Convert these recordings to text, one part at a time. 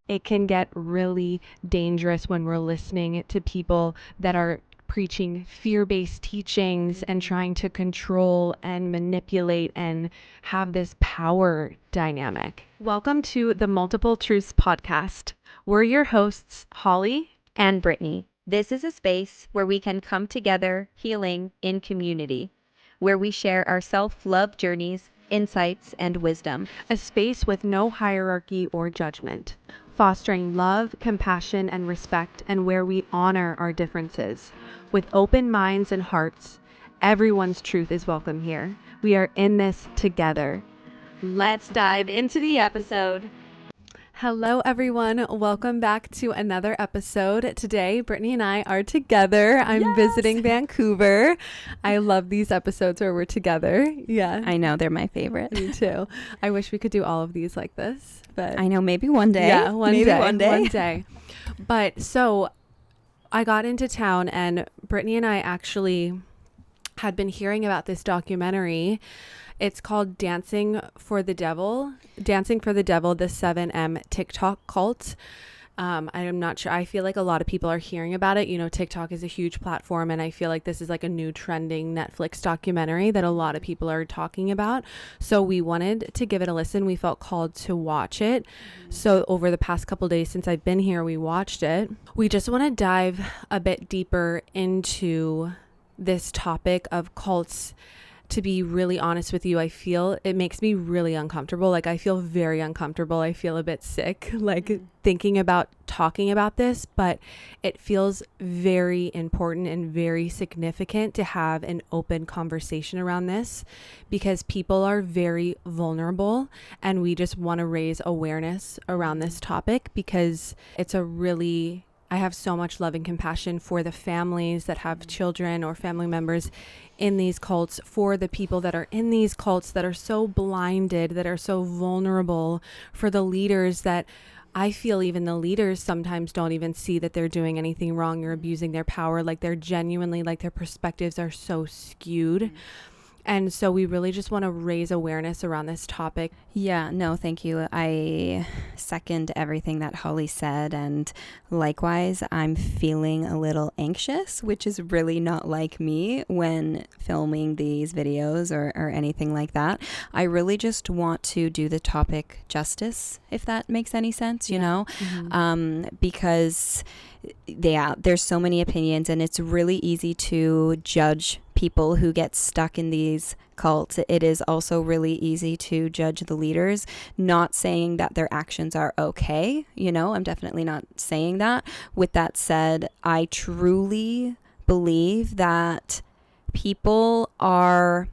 It can get really dangerous when we're listening to people that are preaching fear-based teachings and trying to control and manipulate and have this power dynamic. Welcome to the Multiple Truths podcast. We're your hosts, Holly and Brittany. This is a space where we can come together, healing in community, where we share our self-love journeys, insights, and wisdom. A space with no hierarchy or judgment, fostering love, compassion, and respect, and where we honor our differences. With open minds and hearts, everyone's truth is welcome here. We are in this together. Let's dive into the episode. Hello, everyone. Welcome back to another episode. Today, Brittany and I are together. I'm visiting Vancouver. I love these episodes where we're together. Yeah. I know, they're my favorite. Me too. I wish we could do all of these like this, but I know, maybe one day. Yeah, one day. One day. But so I got into town and Brittany and I actually had been hearing about this documentary. It's called Dancing for the Devil, the 7M TikTok cult. I'm not sure. I feel like a lot of people are hearing about it. You know, TikTok is a huge platform, and I feel like this is like a new trending Netflix documentary that a lot of people are talking about. So we wanted to give it a listen. We felt called to watch it. So over the past couple days since I've been here, we watched it. We just want to dive a bit deeper into this topic of cults. To be really honest with you, I feel it makes me really uncomfortable. Like, I feel very uncomfortable. I feel a bit sick, like thinking about talking about this, but it feels very important and very significant to have an open conversation around this because people are very vulnerable, and we just want to raise awareness around this topic because I have so much love and compassion for the families that have children or family members in these cults, for the people that are in these cults that are so blinded, that are so vulnerable, for the leaders that I feel even the leaders sometimes don't even see that they're doing anything wrong or abusing their power. Like, they're genuinely, like, their perspectives are so skewed. And so we really just want to raise awareness around this topic. Yeah, no, thank you. I second everything that Holly said. And likewise, I'm feeling a little anxious, which is really not like me when filming these videos or anything like that. I really just want to do the topic justice, if that makes any sense, you know, because there's so many opinions, and it's really easy to judge people who get stuck in these cults. It is also really easy to judge the leaders, not saying that their actions are okay. You know, I'm definitely not saying that. With that said, I truly believe that people are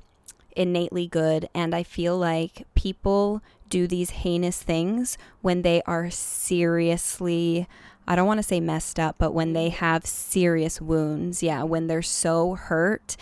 innately good, and I feel like people do these heinous things when they are seriously, I don't want to say messed up, but when they have serious wounds. Yeah, when they're so hurt.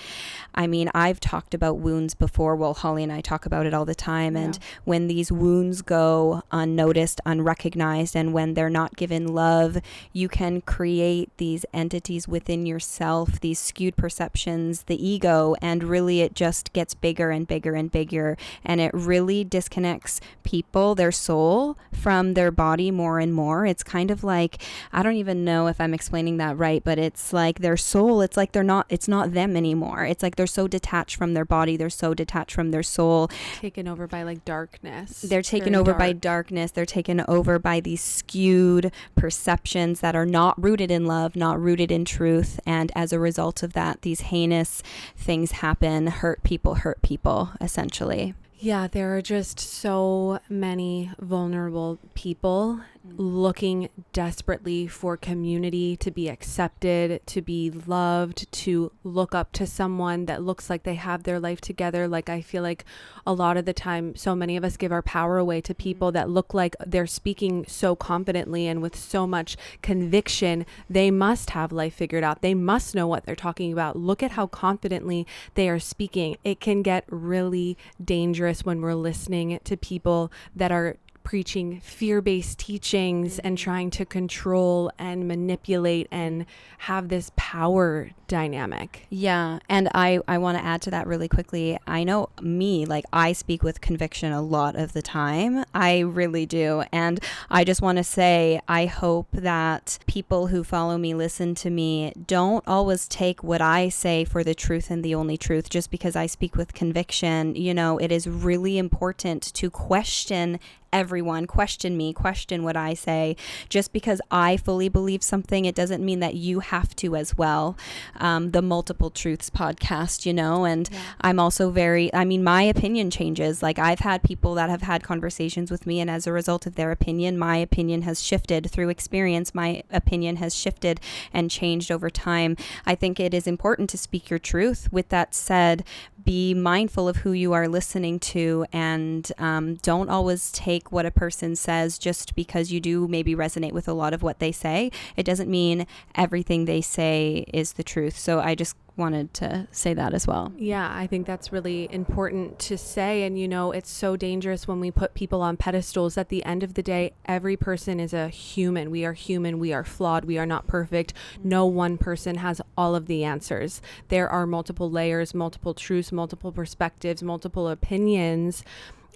I mean, I've talked about wounds before. Well, Holly and I talk about it all the time. And when these wounds go unnoticed, unrecognized, and when they're not given love, you can create these entities within yourself, these skewed perceptions, the ego, and really it just gets bigger and bigger and bigger. And it really disconnects people, their soul, from their body more and more. It's kind of like, I don't even know if I'm explaining that right, but it's like their soul, it's like it's not them anymore. It's like they're so detached from their body, they're so detached from their soul. Taken over by like darkness. They're taken over by darkness. They're taken over by these skewed perceptions that are not rooted in love, not rooted in truth. And as a result of that, these heinous things happen, hurt people, essentially. Yeah, there are just so many vulnerable people looking desperately for community, to be accepted, to be loved, to look up to someone that looks like they have their life together. Like, I feel like a lot of the time, so many of us give our power away to people that look like they're speaking so confidently and with so much conviction. They must have life figured out. They must know what they're talking about. Look at how confidently they are speaking. It can get really dangerous when we're listening to people that are preaching fear-based teachings and trying to control and manipulate and have this power dynamic. Yeah. And I want to add to that really quickly. I know me, like I speak with conviction a lot of the time. I really do. And I just want to say, I hope that people who follow me, listen to me, don't always take what I say for the truth and the only truth just because I speak with conviction. You know, it is really important to question everyone, question me, question what I say. Just because I fully believe something, it doesn't mean that you have to as well. The Multiple Truths podcast, you know, and I'm also my opinion changes. Like I've had people that have had conversations with me, and as a result of their opinion, my opinion has shifted through experience. My opinion has shifted and changed over time. I think it is important to speak your truth. With that said, be mindful of who you are listening to, and don't always take what a person says just because you do maybe resonate with a lot of what they say. It doesn't mean everything they say is the truth. So I just wanted to say that as well. Yeah, I think that's really important to say. And, you know, it's so dangerous when we put people on pedestals. At the end of the day, every person is a human. We are human. We are flawed. We are not perfect. No one person has all of the answers. There are multiple layers, multiple truths, multiple perspectives, multiple opinions.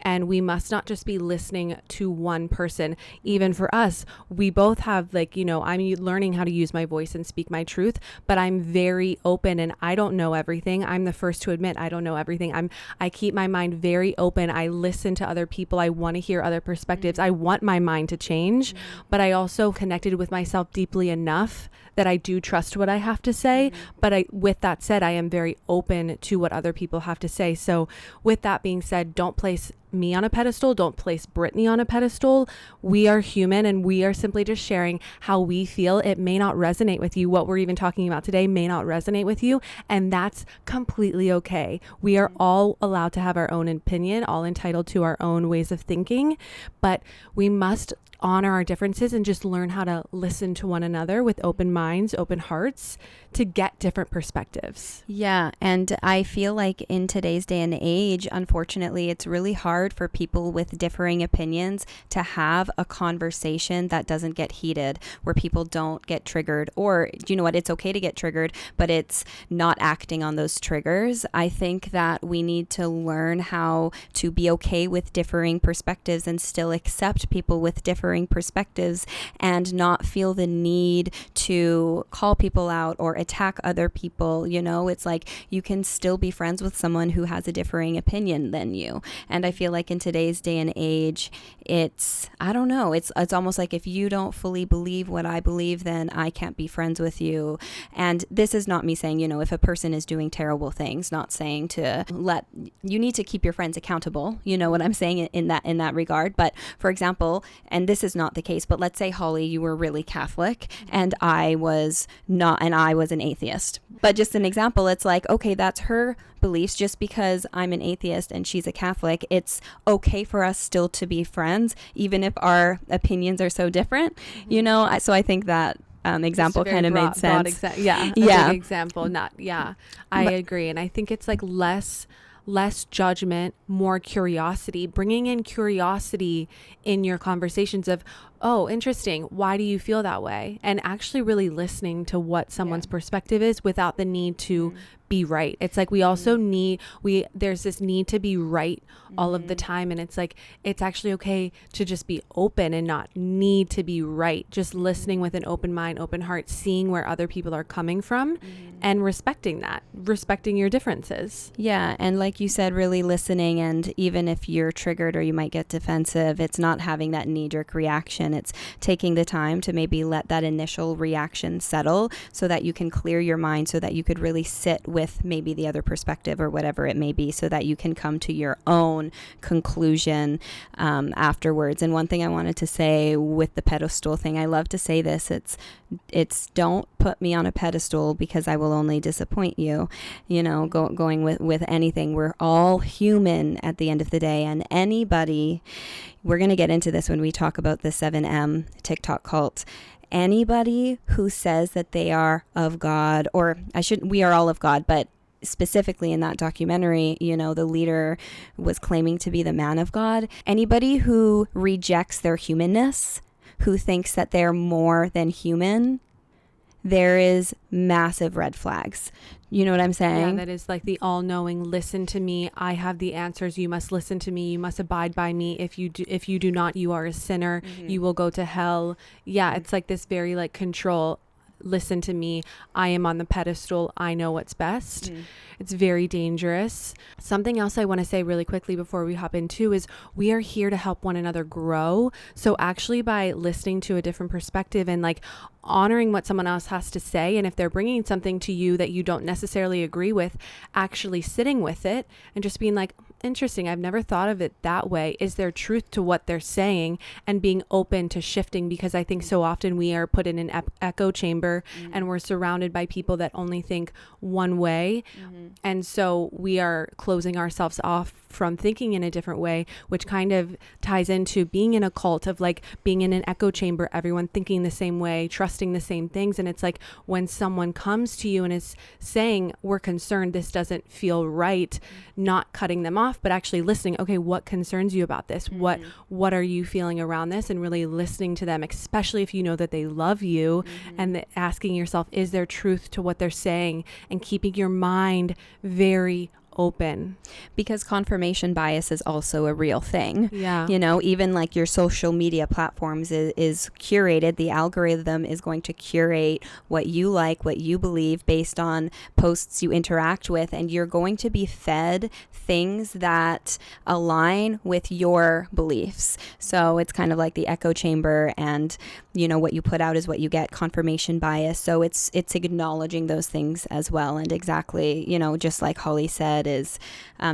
And we must not just be listening to one person. Even for us, we both have, like, you know, I'm learning how to use my voice and speak my truth, but I'm very open and I don't know everything. I'm the first to admit I don't know everything. I keep my mind very open. I listen to other people. I want to hear other perspectives. I want my mind to change, but I also connected with myself deeply enough that I do trust what I have to say. But with that said, I am very open to what other people have to say. So with that being said, don't place me on a pedestal. Don't place Brittany on a pedestal. We are human and we are simply just sharing how we feel. It may not resonate with you. What we're even talking about today may not resonate with you. And that's completely okay. We are all allowed to have our own opinion, all entitled to our own ways of thinking, but we must honor our differences and just learn how to listen to one another with open minds, open hearts to get different perspectives. Yeah. And I feel like in today's day and age, unfortunately, it's really hard for people with differing opinions to have a conversation that doesn't get heated, where people don't get triggered, or you know what, it's okay to get triggered, but it's not acting on those triggers. I think that we need to learn how to be okay with differing perspectives and still accept people with differing perspectives and not feel the need to call people out or attack other people. You know, it's like you can still be friends with someone who has a differing opinion than you. And I feel like in today's day and age, I don't know, it's almost like if you don't fully believe what I believe, then I can't be friends with you. And this is not me saying, you know, if a person is doing terrible things, not saying you need to keep your friends accountable. You know what I'm saying in that regard. But for example, and this is not the case, but let's say, Holly, you were really Catholic and I was not, and I was an atheist. But just an example, it's like, okay, that's her beliefs. Just because I'm an atheist and she's a Catholic, it's okay for us still to be friends, even if our opinions are so different, you know? So I think that example kind of made sense. Big example. I agree. And I think it's like less judgment, more curiosity, bringing in curiosity in your conversations of, oh, interesting, why do you feel that way? And actually really listening to what someone's perspective is without the need to be right. It's like we also there's this need to be right all of the time. And it's like, it's actually okay to just be open and not need to be right. Just listening with an open mind, open heart, seeing where other people are coming from and respecting your differences. Yeah. And like you said, really listening. And even if you're triggered or you might get defensive, it's not having that knee-jerk reaction. It's taking the time to maybe let that initial reaction settle so that you can clear your mind, so that you could really sit with maybe the other perspective or whatever it may be, so that you can come to your own conclusion afterwards. And one thing I wanted to say with the pedestal thing, I love to say this, it's don't put me on a pedestal because I will only disappoint you. You know, going with anything, we're all human at the end of the day, and anybody, we're going to get into this when we talk about the 7M TikTok cult. Anybody who says that they are of God, or we are all of God, but specifically in that documentary, you know, the leader was claiming to be the man of God. Anybody who rejects their humanness, who thinks that they're more than human, there is massive red flags. You know what I'm saying? Yeah, that is like the all-knowing, listen to me, I have the answers, you must listen to me, you must abide by me. If you do not, you are a sinner. You will go to hell. Yeah, it's like this very like control. Listen to me, I am on the pedestal, I know what's best. It's very dangerous. Something else I want to say really quickly before we hop into is we are here to help one another grow. So actually by listening to a different perspective and like honoring what someone else has to say, and if they're bringing something to you that you don't necessarily agree with, actually sitting with it and just being like, interesting, I've never thought of it that way. Is there truth to what they're saying? And being open to shifting, because I think so often we are put in an echo chamber and we're surrounded by people that only think one way. And so we are closing ourselves off from thinking in a different way, which kind of ties into being in a cult of like being in an echo chamber, everyone thinking the same way, trusting the same things. And it's like when someone comes to you and is saying, we're concerned, this doesn't feel right, not cutting them off, but actually listening. Okay, what concerns you about this? What are you feeling around this? And really listening to them, especially if you know that they love you, and asking yourself, is there truth to what they're saying? And keeping your mind very open, because confirmation bias is also a real thing. Yeah, you know, even like your social media platforms is curated. The algorithm is going to curate what you like, what you believe based on posts you interact with, and you're going to be fed things that align with your beliefs. So it's kind of like the echo chamber, and you know, what you put out is what you get, confirmation bias. So it's acknowledging those things as well. And exactly, you know, just like Holly said, is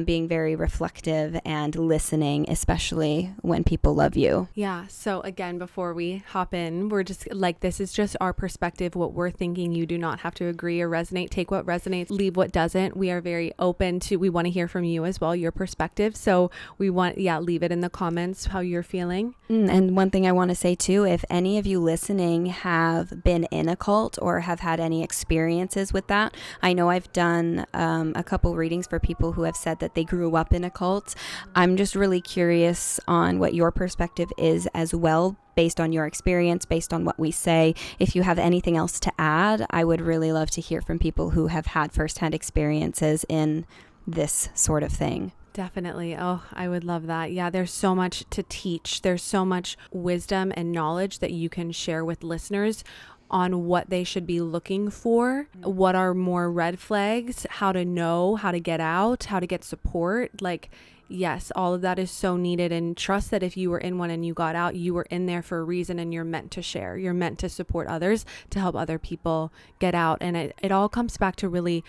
being very reflective and listening, especially when people love you. Yeah. So again, before we hop in, we're just like, this is just our perspective, what we're thinking. You do not have to agree or resonate. Take what resonates, leave what doesn't. We are very open to, we want to hear from you as well, your perspective. So we want, leave it in the comments how you're feeling. And one thing I want to say too, if any of you listening have been in a cult or have had any experiences with that, I know I've done a couple readings for people who have said that they grew up in a cult. I'm just really curious on what your perspective is as well, based on your experience, based on what we say. If you have anything else to add, I would really love to hear from people who have had firsthand experiences in this sort of thing. Definitely. Oh, I would love that. Yeah, there's so much to teach. There's so much wisdom and knowledge that you can share with listeners on what they should be looking for, what are more red flags, how to know, how to get out, how to get support. Like, yes, all of that is so needed. And trust that if you were in one and you got out, you were in there for a reason, and you're meant to share. You're meant to support others, to help other people get out. And it all comes back to really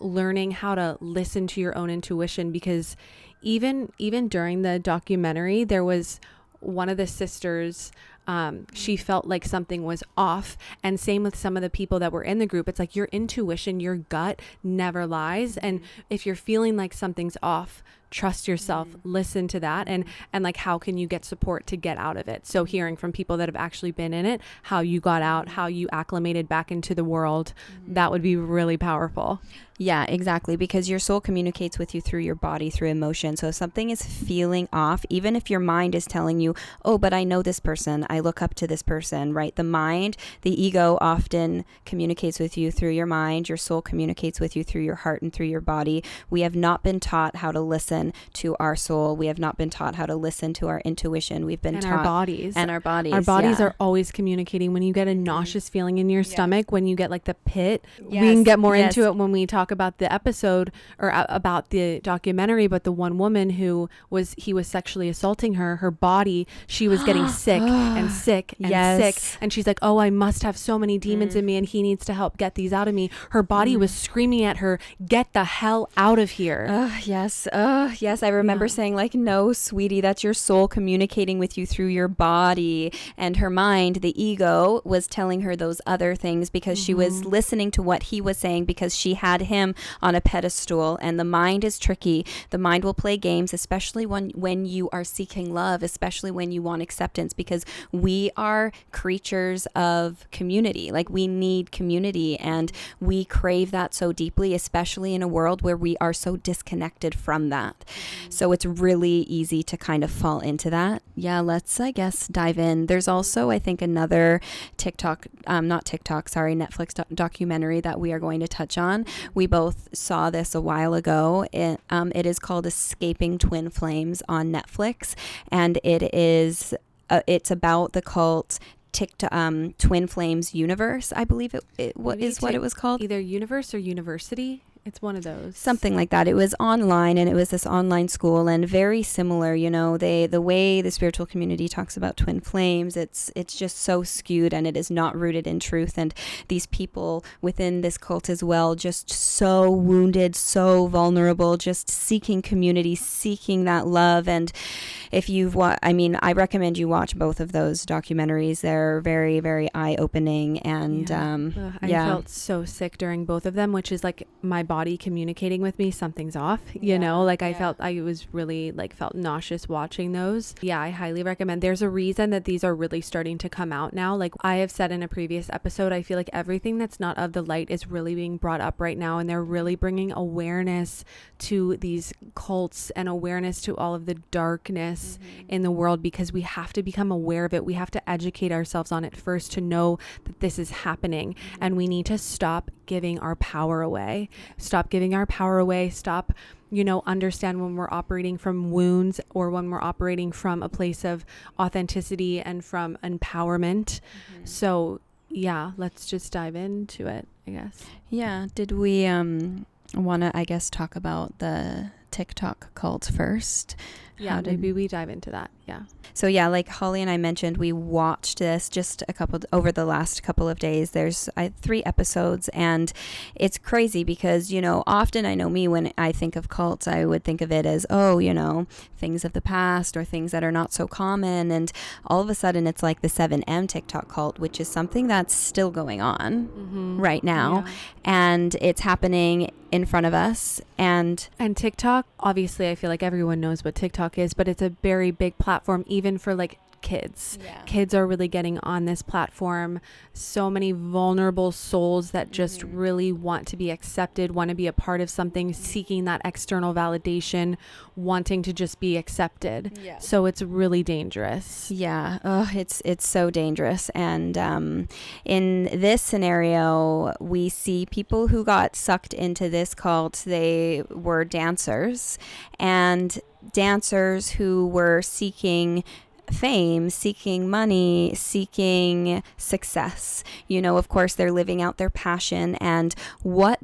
learning how to listen to your own intuition, because even during the documentary, there was one of the sisters, she felt like something was off, and same with some of the people that were in the group. It's like your intuition, your gut never lies. And if you're feeling like something's off, trust yourself, listen to that, and like, how can you get support to get out of it? So hearing from people that have actually been in it, how you got out, how you acclimated back into the world, that would be really powerful. Yeah, exactly. Because your soul communicates with you through your body, through emotion. So if something is feeling off, even if your mind is telling you, oh, but I know this person, I look up to this person, right? The mind, the ego often communicates with you through your mind. Your soul communicates with you through your heart and through your body. We have not been taught how to listen to our soul. We have not been taught how to listen to our intuition. We've been taught. Our bodies. And our bodies. Our bodies are always communicating. When you get a nauseous feeling in your stomach, when you get like the pit, we can get more into it when we talk about the episode or about the documentary. But the one woman he was sexually assaulting her body, she was getting sick and sick and sick. And she's like, oh, I must have so many demons in me, and he needs to help get these out of me. Her body was screaming at her, get the hell out of here. Yes. Yes, I remember Yeah. saying like, no, sweetie, that's your soul communicating with you through your body. And her mind, the ego, was telling her those other things because she was listening to what he was saying because she had him on a pedestal. And the mind is tricky. The mind will play games, especially when you are seeking love, especially when you want acceptance, because we are creatures of community. Like, we need community, and we crave that so deeply, especially in a world where we are so disconnected from that. So it's really easy to kind of fall into that. Yeah, let's, I guess, dive in. There's also, I think, another Netflix documentary that we are going to touch on. We both saw this a while ago. It is called Escaping Twin Flames on Netflix, and it's about the cult Twin Flames universe. I believe what it was called. Either universe or university. It's one of those. Something like that. It was online, and it was this online school, and very similar, the way the spiritual community talks about twin flames, it's just so skewed, and it is not rooted in truth. And these people within this cult as well, just so wounded, so vulnerable, just seeking community, seeking that love. And if you've I recommend you watch both of those documentaries. They're very, very eye-opening, and I felt so sick during both of them, which is like my body communicating with me something's off, I was really felt nauseous watching those. I highly recommend. There's a reason that these are really starting to come out now. Like I have said in a previous episode, I feel like everything that's not of the light is really being brought up right now, and they're really bringing awareness to these cults and awareness to all of the darkness in the world, because we have to become aware of it. We have to educate ourselves on it first to know that this is happening, and we need to stop giving our power away. Stop understand when we're operating from wounds, or when we're operating from a place of authenticity and from empowerment. So let's just dive into it, I guess. Did we want to, I guess, talk about the TikTok cult first? Maybe we dive into that. So like Holly and I mentioned, we watched this just over the last couple of days. There's 3 episodes, and it's crazy because, often I know me, when I think of cults, I would think of it as, things of the past or things that are not so common. And all of a sudden it's like the 7M TikTok cult, which is something that's still going on right now. And it's happening in front of us. And TikTok, obviously, I feel like everyone knows what TikTok is, but it's a very big platform, even for kids. Kids are really getting on this platform. So many vulnerable souls that just really want to be accepted, want to be a part of something, seeking that external validation, wanting to just be accepted. So it's really dangerous. It's so dangerous. And in this scenario, we see people who got sucked into this cult. They were dancers who were seeking fame, seeking money, seeking success. Of course, they're living out their passion, and what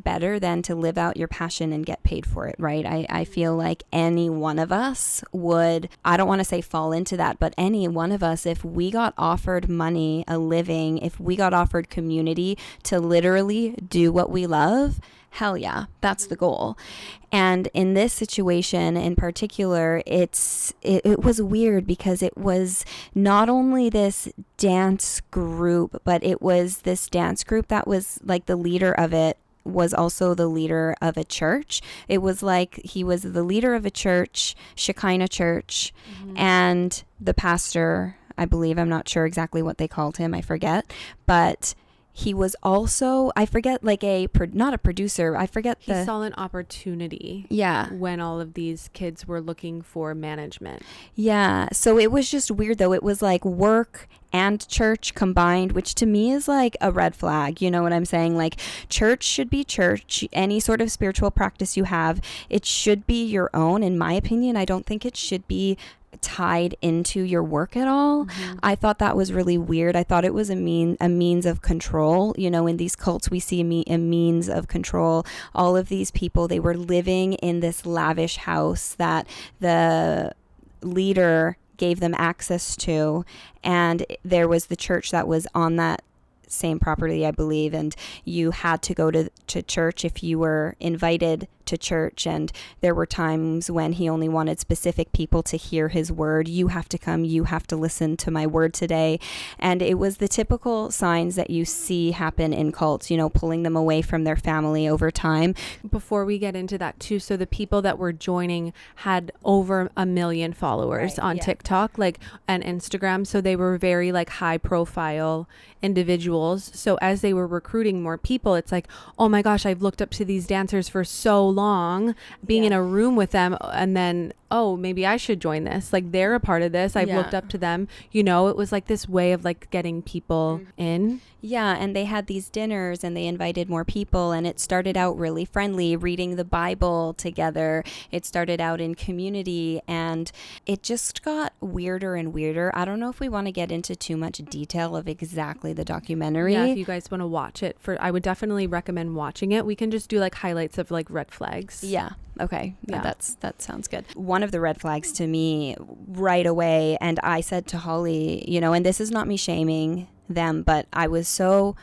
better than to live out your passion and get paid for it, right? I feel like any one of us would, I don't want to say fall into that, but any one of us, if we got offered money, a living, if we got offered community to literally do what we love, hell yeah, that's the goal. And in this situation in particular, it was weird because it was not only this dance group, but it was this dance group that was like the leader of it was also the leader of a church. It was like he was the leader of a church, Shekinah church, and the pastor, I believe, I'm not sure exactly what they called him, I forget, but he was also, I forget, not a producer. I forget. He saw an opportunity. When all of these kids were looking for management. So it was just weird, though. It was like work and church combined, which to me is like a red flag. You know what I'm saying? Like, church should be church. Any sort of spiritual practice you have, it should be your own. In my opinion, I don't think it should be tied into your work at all. I thought that was really weird. I thought it was a means of control. In these cults, we see a means of control. All of these people, they were living in this lavish house that the leader gave them access to, and there was the church that was on that same property, I believe, and you had to go to church if you were invited to church, and there were times when he only wanted specific people to hear his word. You have to come, you have to listen to my word today. And it was the typical signs that you see happen in cults, pulling them away from their family over time. Before we get into that too, so the people that were joining had over 1 million followers on TikTok, and Instagram. So they were very high profile individuals. So as they were recruiting more people, it's like, oh my gosh, I've looked up to these dancers for so long, being in a room with them, and then, oh, maybe I should join this. They're a part of this. I've looked up to them. It was this way of getting people in. Yeah, and they had these dinners and they invited more people, and it started out really friendly, reading the Bible together. It started out in community, and it just got weirder and weirder. I don't know if we want to get into too much detail of exactly the documentary. Yeah, if you guys want to watch it, I would definitely recommend watching it. We can just do highlights of red flags. Yeah. Okay. Yeah. That sounds good. One of the red flags to me right away, and I said to Holly, and this is not me shaming them, but I was so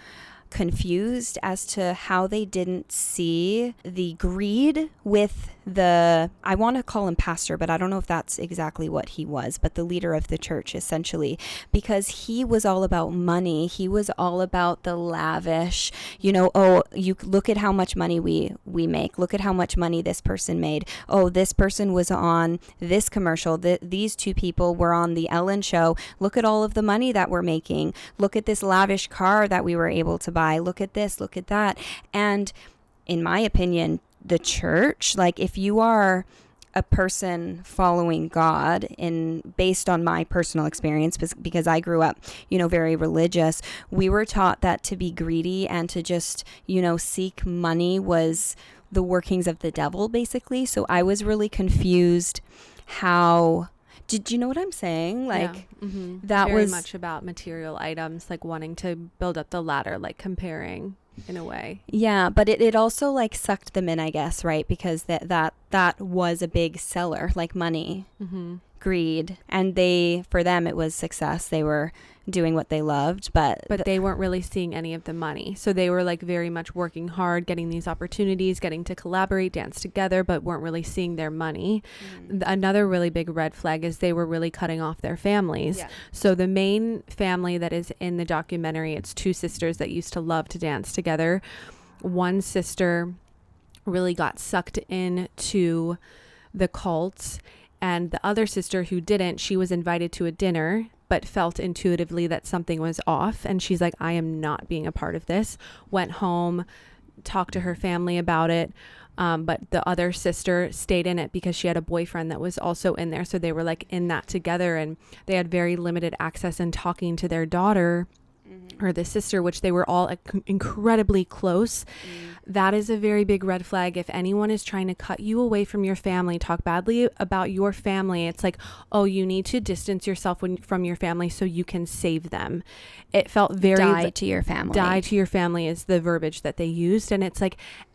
confused as to how they didn't see the greed with I want to call him pastor, but I don't know if that's exactly what he was, but the leader of the church, essentially, because he was all about money. He was all about the lavish, oh, you look at how much money we make. Look at how much money this person made. Oh, this person was on this commercial. These two people were on the Ellen show. Look at all of the money that we're making. Look at this lavish car that we were able to buy. Look at this, look at that. And in my opinion, the church, if you are a person following God, based on my personal experience, because I grew up, very religious, we were taught that to be greedy and to just, seek money was the workings of the devil, basically. So I was really confused how... Did you know what I'm saying? That very was much about material items, wanting to build up the ladder, comparing in a way. Yeah, but it also sucked them in, I guess, right? Because that was a big seller, money, greed, and for them it was success. They were doing what they loved, but they weren't really seeing any of the money. So they were very much working hard, getting these opportunities, getting to collaborate, dance together, but weren't really seeing their money. Another really big red flag is they were really cutting off their families. Yeah. So the main family that is in the documentary, it's two sisters that used to love to dance together. One sister really got sucked into the cult, and the other sister who didn't, she was invited to a dinner but felt intuitively that something was off, and she's like, I am not being a part of this. Went home, talked to her family about it, but the other sister stayed in it because she had a boyfriend that was also in there, so they were in that together, and they had very limited access in talking to their daughter or the sister, which they were all incredibly close. That is a very big red flag. If anyone is trying to cut you away from your family, talk badly about your family, it's oh, you need to distance yourself from your family so you can save them. It felt very... Die to your family. Die to your family is the verbiage that they used. And it's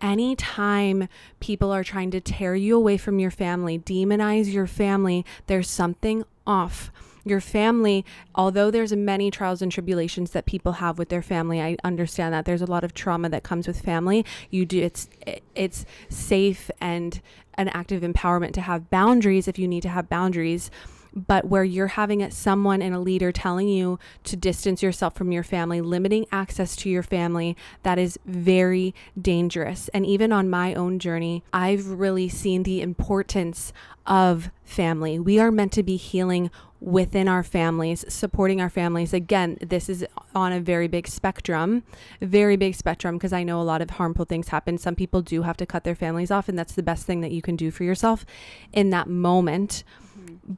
anytime people are trying to tear you away from your family, demonize your family, there's something off. Your family, although there's many trials and tribulations that people have with their family, I understand that there's a lot of trauma that comes with family. It's safe and an act of empowerment to have boundaries if you need to have boundaries. But where you're having someone and a leader telling you to distance yourself from your family, limiting access to your family, that is very dangerous. And even on my own journey, I've really seen the importance of family. We are meant to be healing within our families, supporting our families. Again, this is on a very big spectrum, because I know a lot of harmful things happen. Some people do have to cut their families off, and that's the best thing that you can do for yourself in that moment.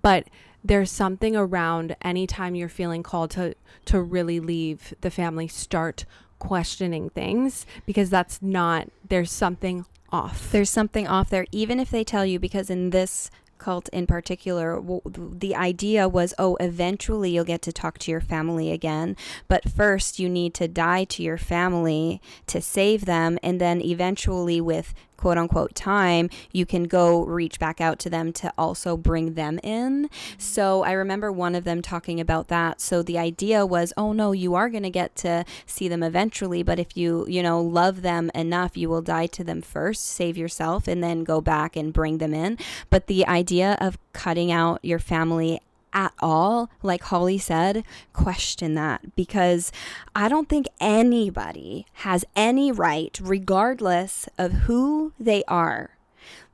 But there's something around anytime you're feeling called to really leave the family, start questioning things, because there's something off. There's something off there, even if they tell you, because in this cult in particular, the idea was, eventually you'll get to talk to your family again, but first you need to die to your family to save them, and then eventually with quote unquote time, you can go reach back out to them to also bring them in. So I remember one of them talking about that. So the idea was, oh no, you are going to get to see them eventually, but if you love them enough, you will die to them first, save yourself, and then go back and bring them in. But the idea of cutting out your family at all, like Holly said, question that, because I don't think anybody has any right, regardless of who they are.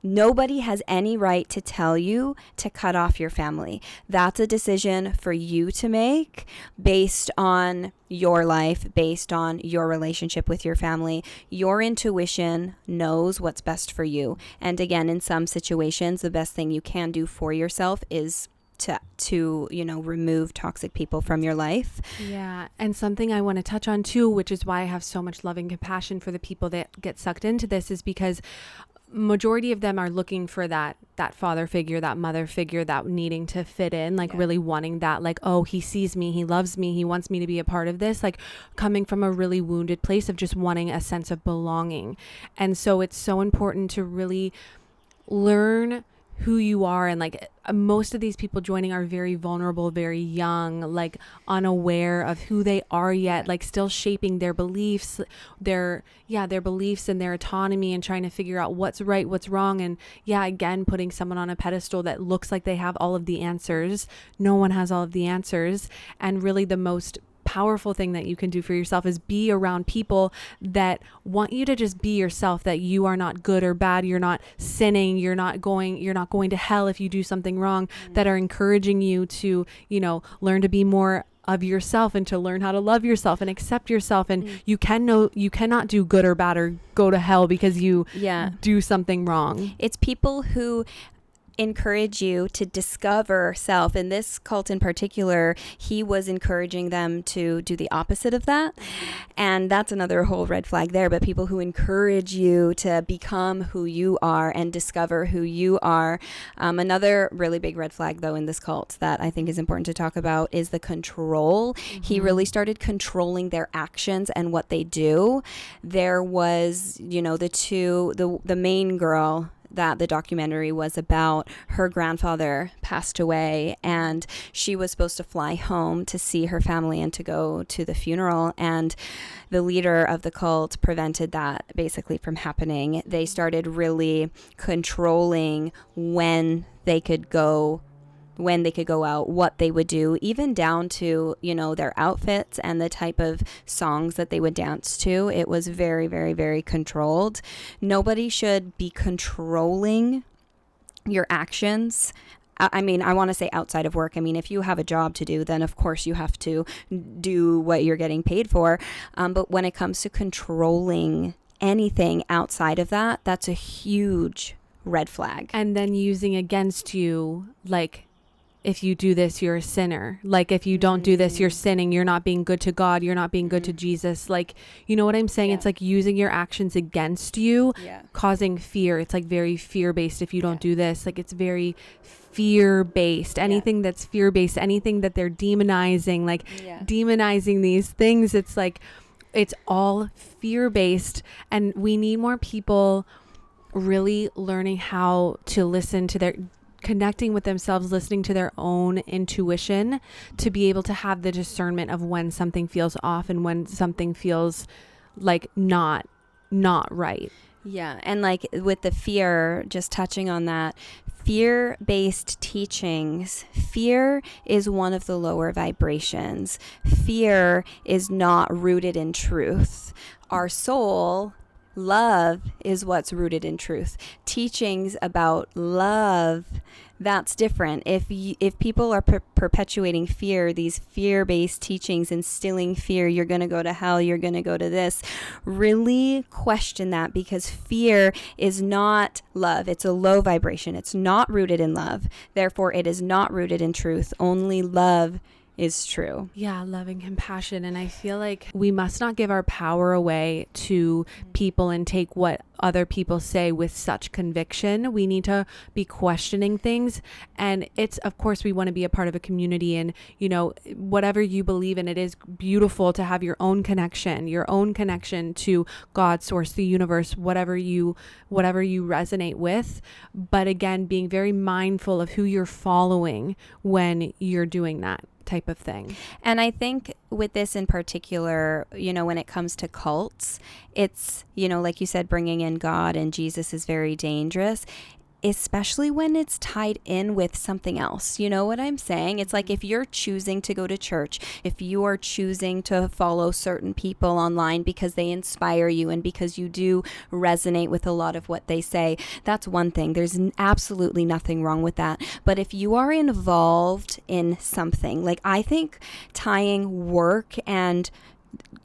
Nobody has any right to tell you to cut off your family. That's a decision for you to make based on your life, based on your relationship with your family. Your intuition knows what's best for you. And again, in some situations, the best thing you can do for yourself is to remove toxic people from your life. Yeah. And something I want to touch on too, which is why I have so much love and compassion for the people that get sucked into this, is because majority of them are looking for that father figure, that mother figure, that needing to fit in, like really wanting that, like, oh, he sees me, he loves me, he wants me to be a part of this, like coming from a really wounded place of just wanting a sense of belonging. And so it's so important to really learn who you are. And like most of these people joining are very vulnerable, very young, like unaware of who they are yet, like still shaping their beliefs, their beliefs and their autonomy, and trying to figure out what's right, what's wrong. And again, putting someone on a pedestal that looks like they have all of the answers. No one has all of the answers. And really the most powerful thing that you can do for yourself is be around people that want you to just be yourself, that you are not good or bad, you're not sinning, you're not going to hell if you do something wrong, that are encouraging you to, learn to be more of yourself and to learn how to love yourself and accept yourself. And you cannot do good or bad or go to hell because you do something wrong. It's people who encourage you to discover self. In this cult in particular, he was encouraging them to do the opposite of that. And that's another whole red flag there. But people who encourage you to become who you are and discover who you are. Another really big red flag, though, in this cult that I think is important to talk about is the control. He really started controlling their actions and what they do. There was, the main girl that the documentary was about, her grandfather passed away, and she was supposed to fly home to see her family and to go to the funeral, and the leader of the cult prevented that basically from happening. They started really controlling when they could go out, what they would do, even down to, their outfits and the type of songs that they would dance to. It was very, very, very controlled. Nobody should be controlling your actions. I want to say outside of work. If you have a job to do, then of course you have to do what you're getting paid for. But when it comes to controlling anything outside of that, that's a huge red flag. And then using against you, like, if you do this, you're a sinner. Like, if you don't do this, you're sinning. You're not being good to God. You're not being good to Jesus. Like, you know what I'm saying? It's like using your actions against you, causing fear. It's like very fear-based. If you don't do this, like, it's very fear-based. Anything that's fear-based, anything that they're demonizing, like demonizing these things, it's like, it's all fear-based. And we need more people really learning how to listen to their, connecting with themselves, listening to their own intuition, to be able to have the discernment of when something feels off and when something feels like not right. Yeah. And like with the fear, just touching on that, fear-based teachings, fear is one of the lower vibrations. Fear is not rooted in truth. Our soul, love, is what's rooted in truth. Teachings about love, that's different. If people are perpetuating fear, these fear-based teachings, instilling fear, you're going to go to hell, you're going to go to this, really question that, because fear is not love. It's a low vibration. It's not rooted in love. Therefore, it is not rooted in truth. Only love is true. Yeah, loving compassion. And I feel like we must not give our power away to people and take what other people say with such conviction. We need to be questioning things. And it's, of course, we want to be a part of a community, and, you know, whatever you believe in, it is beautiful to have your own connection to God, source, the universe, whatever you resonate with. But again, being very mindful of who you're following when you're doing that type of thing. And I think with this in particular, you know, when it comes to cults, it's, you know, like you said, bringing in God and Jesus is very dangerous, especially when it's tied in with something else. You know what I'm saying? It's like if you're choosing to go to church, if you are choosing to follow certain people online because they inspire you and because you do resonate with a lot of what they say, that's one thing. There's absolutely nothing wrong with that. But if you are involved in something, like I think tying work and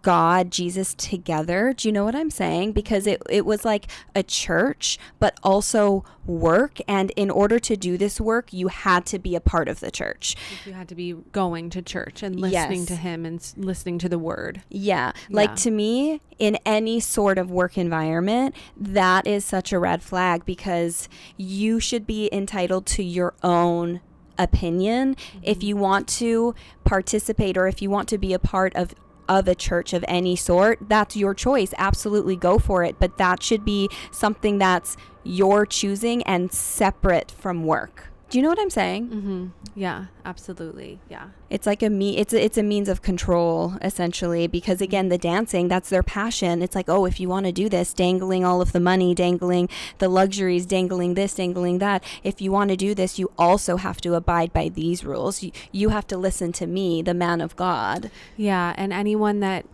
God, Jesus together. Do you know what I'm saying? Because it was like a church, but also work. And in order to do this work, you had to be a part of the church. You had to be going to church and listening to him and listening to the word. Yeah. Like to me, in any sort of work environment, that is such a red flag, because you should be entitled to your own opinion. If you want to participate, or if you want to be a part of a church of any sort, that's your choice. Absolutely go for it. But that should be something that's your choosing and separate from work. Do you know what I'm saying? Mm-hmm. Yeah, absolutely. Yeah. It's like it's a means of control, essentially, because again, the dancing, that's their passion. It's like, oh, if you want to do this, dangling all of the money, dangling the luxuries, dangling this, dangling that. If you want to do this, you also have to abide by these rules. You have to listen to me, the man of God. Yeah, and anyone that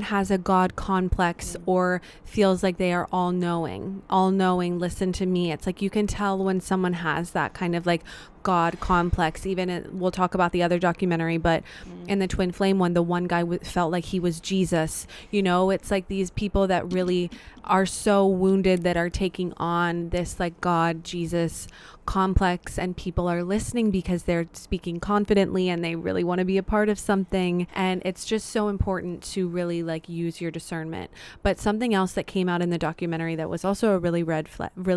has a God complex or feels like they are all knowing, listen to me. It's like you can tell when someone has that kind of like God complex. We'll talk about the other documentary, but in the twin flame one, the one guy felt like he was Jesus. You know, it's like these people that really are so wounded that are taking on this like God, Jesus complex, and people are listening because they're speaking confidently and they really want to be a part of something. And it's just so important to really like use your discernment. But something else that came out in the documentary that was also a really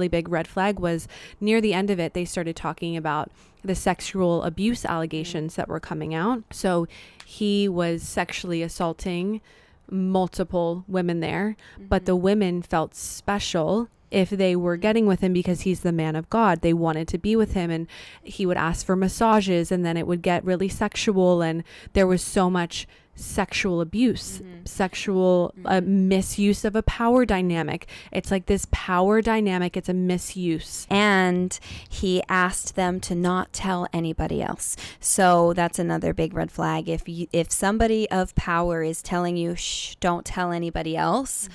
big red flag was near the end of it, they started talking about the sexual abuse allegations that were coming out. So he was sexually assaulting multiple women there, but the women felt special if they were getting with him because he's the man of God. They wanted to be with him, and he would ask for massages, and then it would get really sexual, and there was so much sexual abuse, sexual misuse of a power dynamic. It's like this power dynamic, it's a misuse. And he asked them to not tell anybody else. So that's another big red flag. If somebody of power is telling you, shh, don't tell anybody else,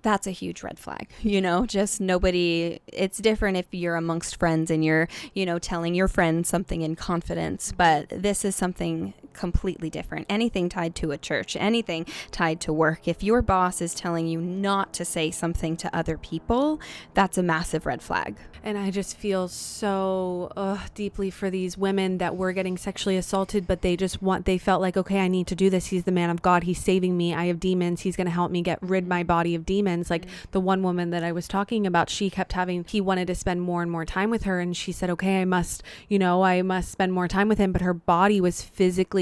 that's a huge red flag. You know, just nobody, it's different if you're amongst friends and you're, you know, telling your friends something in confidence, but this is something completely different. Anything tied to a church, anything tied to work. If your boss is telling you not to say something to other people, that's a massive red flag. And I just feel so deeply for these women that were getting sexually assaulted, but they felt like, okay, I need to do this. He's the man of God. He's saving me. I have demons. He's going to help me get rid my body of demons. Like the one woman that I was talking about, he wanted to spend more and more time with her. And she said, okay, I must spend more time with him. But her body was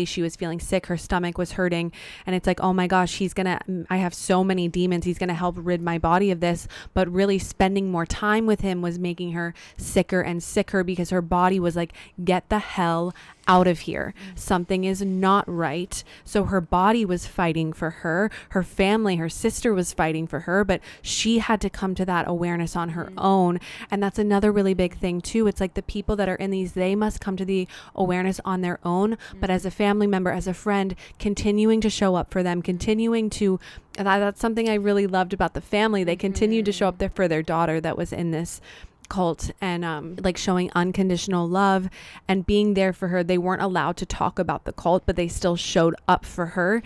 she was feeling sick. Her stomach was hurting. And it's like, oh my gosh, I have so many demons. He's going to help rid my body of this. But really spending more time with him was making her sicker and sicker because her body was like, get the hell out of here. Something is not right. So her body was fighting for her. Her family, her sister was fighting for her, but she had to come to that awareness on her own. And that's another really big thing too. It's like the people that are in these, they must come to the awareness on their own. But as a family member, as a friend, continuing to show up for them, that's something I really loved about the family. They continued to show up there for their daughter that was in this cult, and like showing unconditional love and being there for her. They weren't allowed to talk about the cult, but they still showed up for her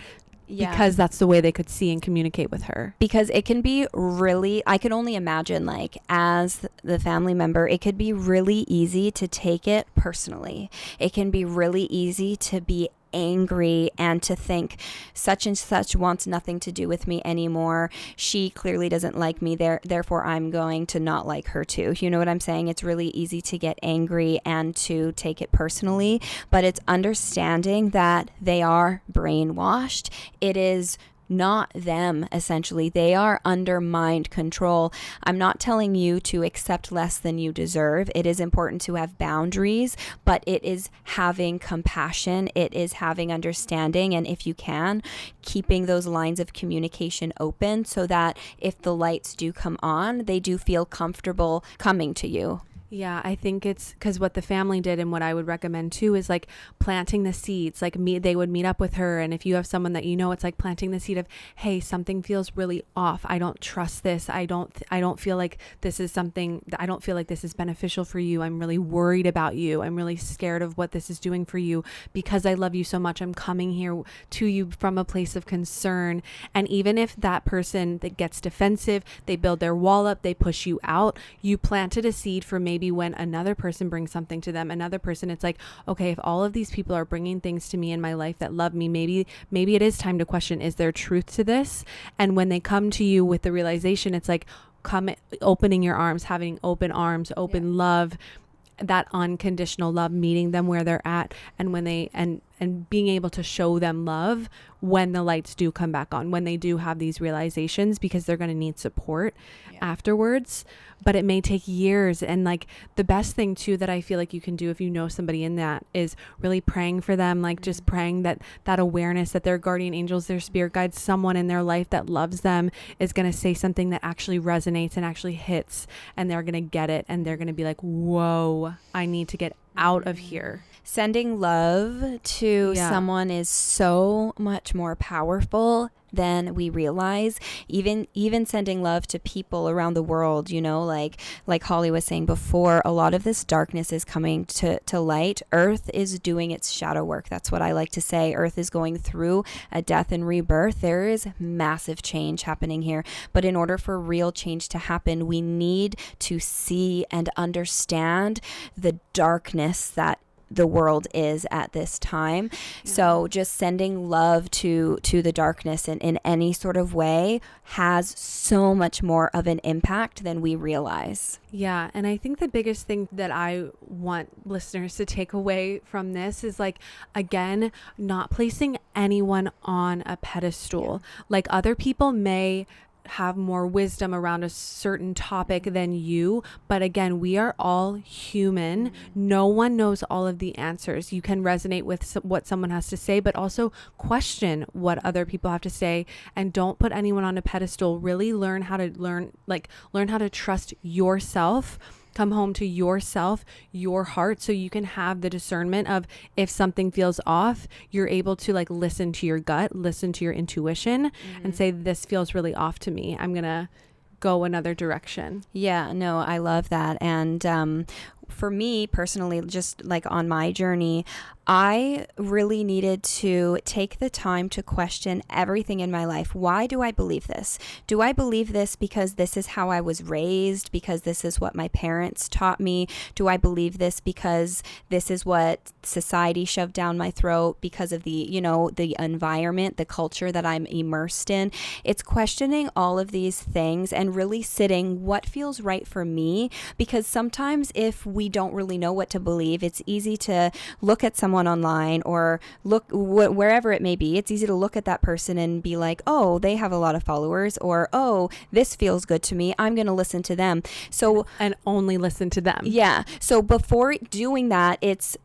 because that's the way they could see and communicate with her. Because it can be really, I can only imagine, like, as the family member, it could be really easy to take it personally. It can be really easy to be angry and to think such and such wants nothing to do with me anymore. She clearly doesn't like me, therefore I'm going to not like her too. You know what I'm saying? It's really easy to get angry and to take it personally, but it's understanding that they are brainwashed. It is not them, essentially. They are under mind control. I'm not telling you to accept less than you deserve. It is important to have boundaries, but it is having compassion. It is having understanding. And if you can, keeping those lines of communication open so that if the lights do come on, they do feel comfortable coming to you. Yeah, I think it's because what the family did and what I would recommend too is like planting the seeds. Like they would meet up with her, and if you have someone that you know, it's like planting the seed of, hey, something feels really off. I don't trust this. I don't feel like this is something that I don't feel like this is beneficial for you. I'm really worried about you. I'm really scared of what this is doing for you. Because I love you so much, I'm coming here to you from a place of concern. And even if that person that gets defensive, they build their wall up, they push you out, you planted a seed for maybe when another person brings something to them, another person, it's like, okay, if all of these people are bringing things to me in my life that love me, maybe it is time to question, is there truth to this? And when they come to you with the realization, it's like opening your arms, having open arms, open love, that unconditional love, meeting them where they're at, and when they and being able to show them love when the lights do come back on, when they do have these realizations, because they're going to need support afterwards. But it may take years. And like the best thing too that I feel like you can do if you know somebody in that is really praying for them, like just praying that awareness that their guardian angels, their spirit guides, someone in their life that loves them is going to say something that actually resonates and actually hits, and they're going to get it, and they're going to be like, whoa, I need to get out of here. Sending love to someone is so much more powerful than we realize. Even sending love to people around the world, you know, like Holly was saying before, a lot of this darkness is coming to light. Earth is doing its shadow work. That's what I like to say. Earth is going through a death and rebirth. There is massive change happening here. But in order for real change to happen, we need to see and understand the darkness that the world is at this time. So just sending love to the darkness in any sort of way has so much more of an impact than we realize. Yeah. And I think the biggest thing that I want listeners to take away from this is, like, again, not placing anyone on a pedestal. Like, other people may have more wisdom around a certain topic than you, but again, we are all human. No one knows all of the answers. You can resonate with what someone has to say, but also question what other people have to say, and don't put anyone on a pedestal. Really learn how to trust yourself. Come home to yourself, your heart, so you can have the discernment of, if something feels off, you're able to like listen to your gut, listen to your intuition, and say, this feels really off to me. I'm going to go another direction. Yeah, no, I love that. And for me personally, just like on my journey, I really needed to take the time to question everything in my life. Why do I believe this? Do I believe this because this is how I was raised? Because this is what my parents taught me? Do I believe this because this is what society shoved down my throat because of the environment, the culture that I'm immersed in? It's questioning all of these things and really sitting what feels right for me, because sometimes if we don't really know what to believe, it's easy to look at someone online or look wherever it may be. It's easy to look at that person and be like, oh, they have a lot of followers, or oh, this feels good to me, I'm going to listen to them. So, and only listen to them. Yeah. So before doing that, it's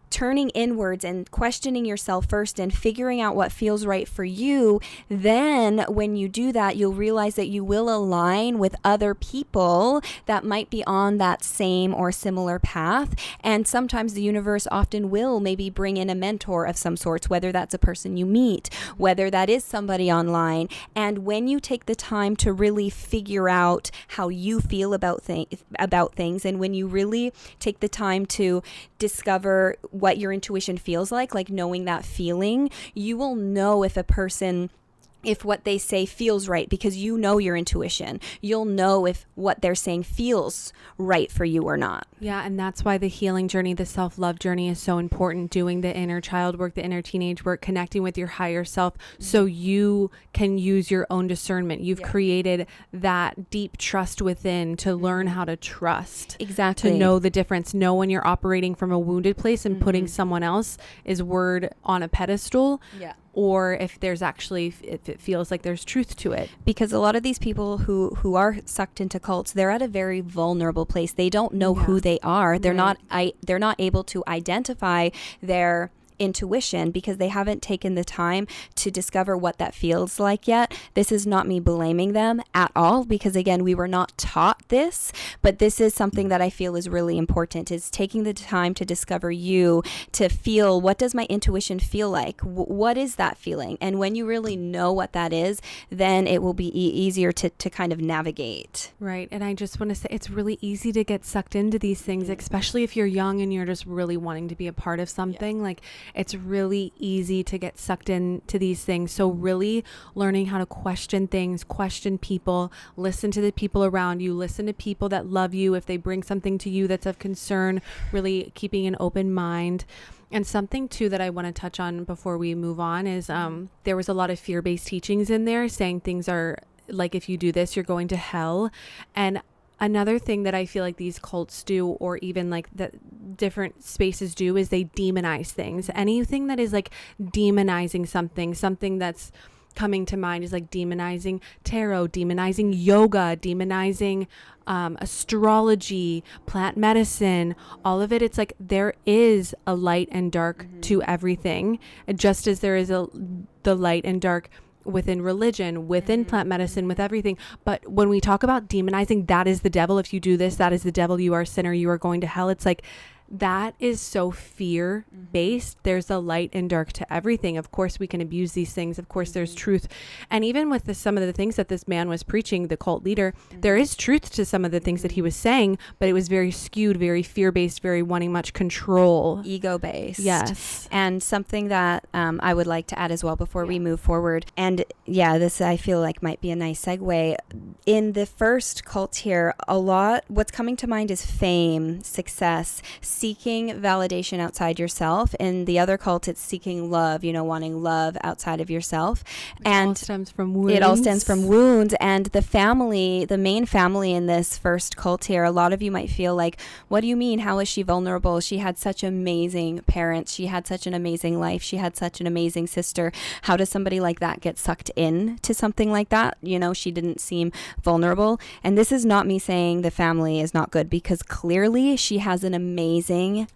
turning inwards and questioning yourself first and figuring out what feels right for you. Then when you do that, you'll realize that you will align with other people that might be on that same or similar path. And sometimes the universe often will maybe bring in a mentor of some sorts, whether that's a person you meet, whether that is somebody online. And when you take the time to really figure out how you feel about things, and when you really take the time to discover what your intuition feels like knowing that feeling, you will know if what they say feels right, because you know your intuition. You'll know if what they're saying feels right for you or not. Yeah, and that's why the healing journey, the self-love journey is so important. Doing the inner child work, the inner teenage work, connecting with your higher self so you can use your own discernment. You've created that deep trust within to learn how to trust. Exactly. To know the difference. Know when you're operating from a wounded place and putting someone else's word on a pedestal. Yeah. Or if it feels like there's truth to it. Because a lot of these people who are sucked into cults, they're at a very vulnerable place. They don't know who they are. They're not able to identify their intuition because they haven't taken the time to discover what that feels like yet. This is not me blaming them at all, because again, we were not taught this, but this is something that I feel is really important, is taking the time to discover you, to feel, what does my intuition feel like? What is that feeling? And when you really know what that is, then it will be easier to kind of navigate. Right. And I just want to say, it's really easy to get sucked into these things, especially if you're young and you're just really wanting to be a part of something. Like, it's really easy to get sucked into these things. So really learning how to question things, question people, listen to the people around you, listen to people that love you. If they bring something to you that's of concern, really keeping an open mind. And something too that I want to touch on before we move on is there was a lot of fear-based teachings in there saying things are like, if you do this, you're going to hell. And another thing that I feel like these cults do, or even like the different spaces do, is they demonize things. Anything that is like demonizing something that's coming to mind is like demonizing tarot, demonizing yoga, demonizing astrology, plant medicine, all of it. It's like there is a light and dark to everything, just as there is the light and dark within religion, within plant medicine, with everything. But when we talk about demonizing, that is the devil. If you do this, that is the devil. You are a sinner. You are going to hell. It's like, that is so fear based. There's a light and dark to everything. Of course, we can abuse these things. Of course, there's truth. And even with some of the things that this man was preaching, the cult leader, there is truth to some of the things that he was saying, but it was very skewed, very fear based, very wanting much control. Ego based. Yes. And something that I would like to add as well before we move forward. And this I feel like might be a nice segue. In the first cult here, what's coming to mind is fame, success, seeking validation outside yourself. In the other cult, it's seeking love, wanting love outside of yourself. And it all stems from wounds. It all stems from wounds. And the main family in this first cult here, a lot of you might feel like, what do you mean? How is she vulnerable? She had such amazing parents. She had such an amazing life. She had such an amazing sister. How does somebody like that get sucked in to something like that? She didn't seem vulnerable. And this is not me saying the family is not good, because clearly she has an amazing,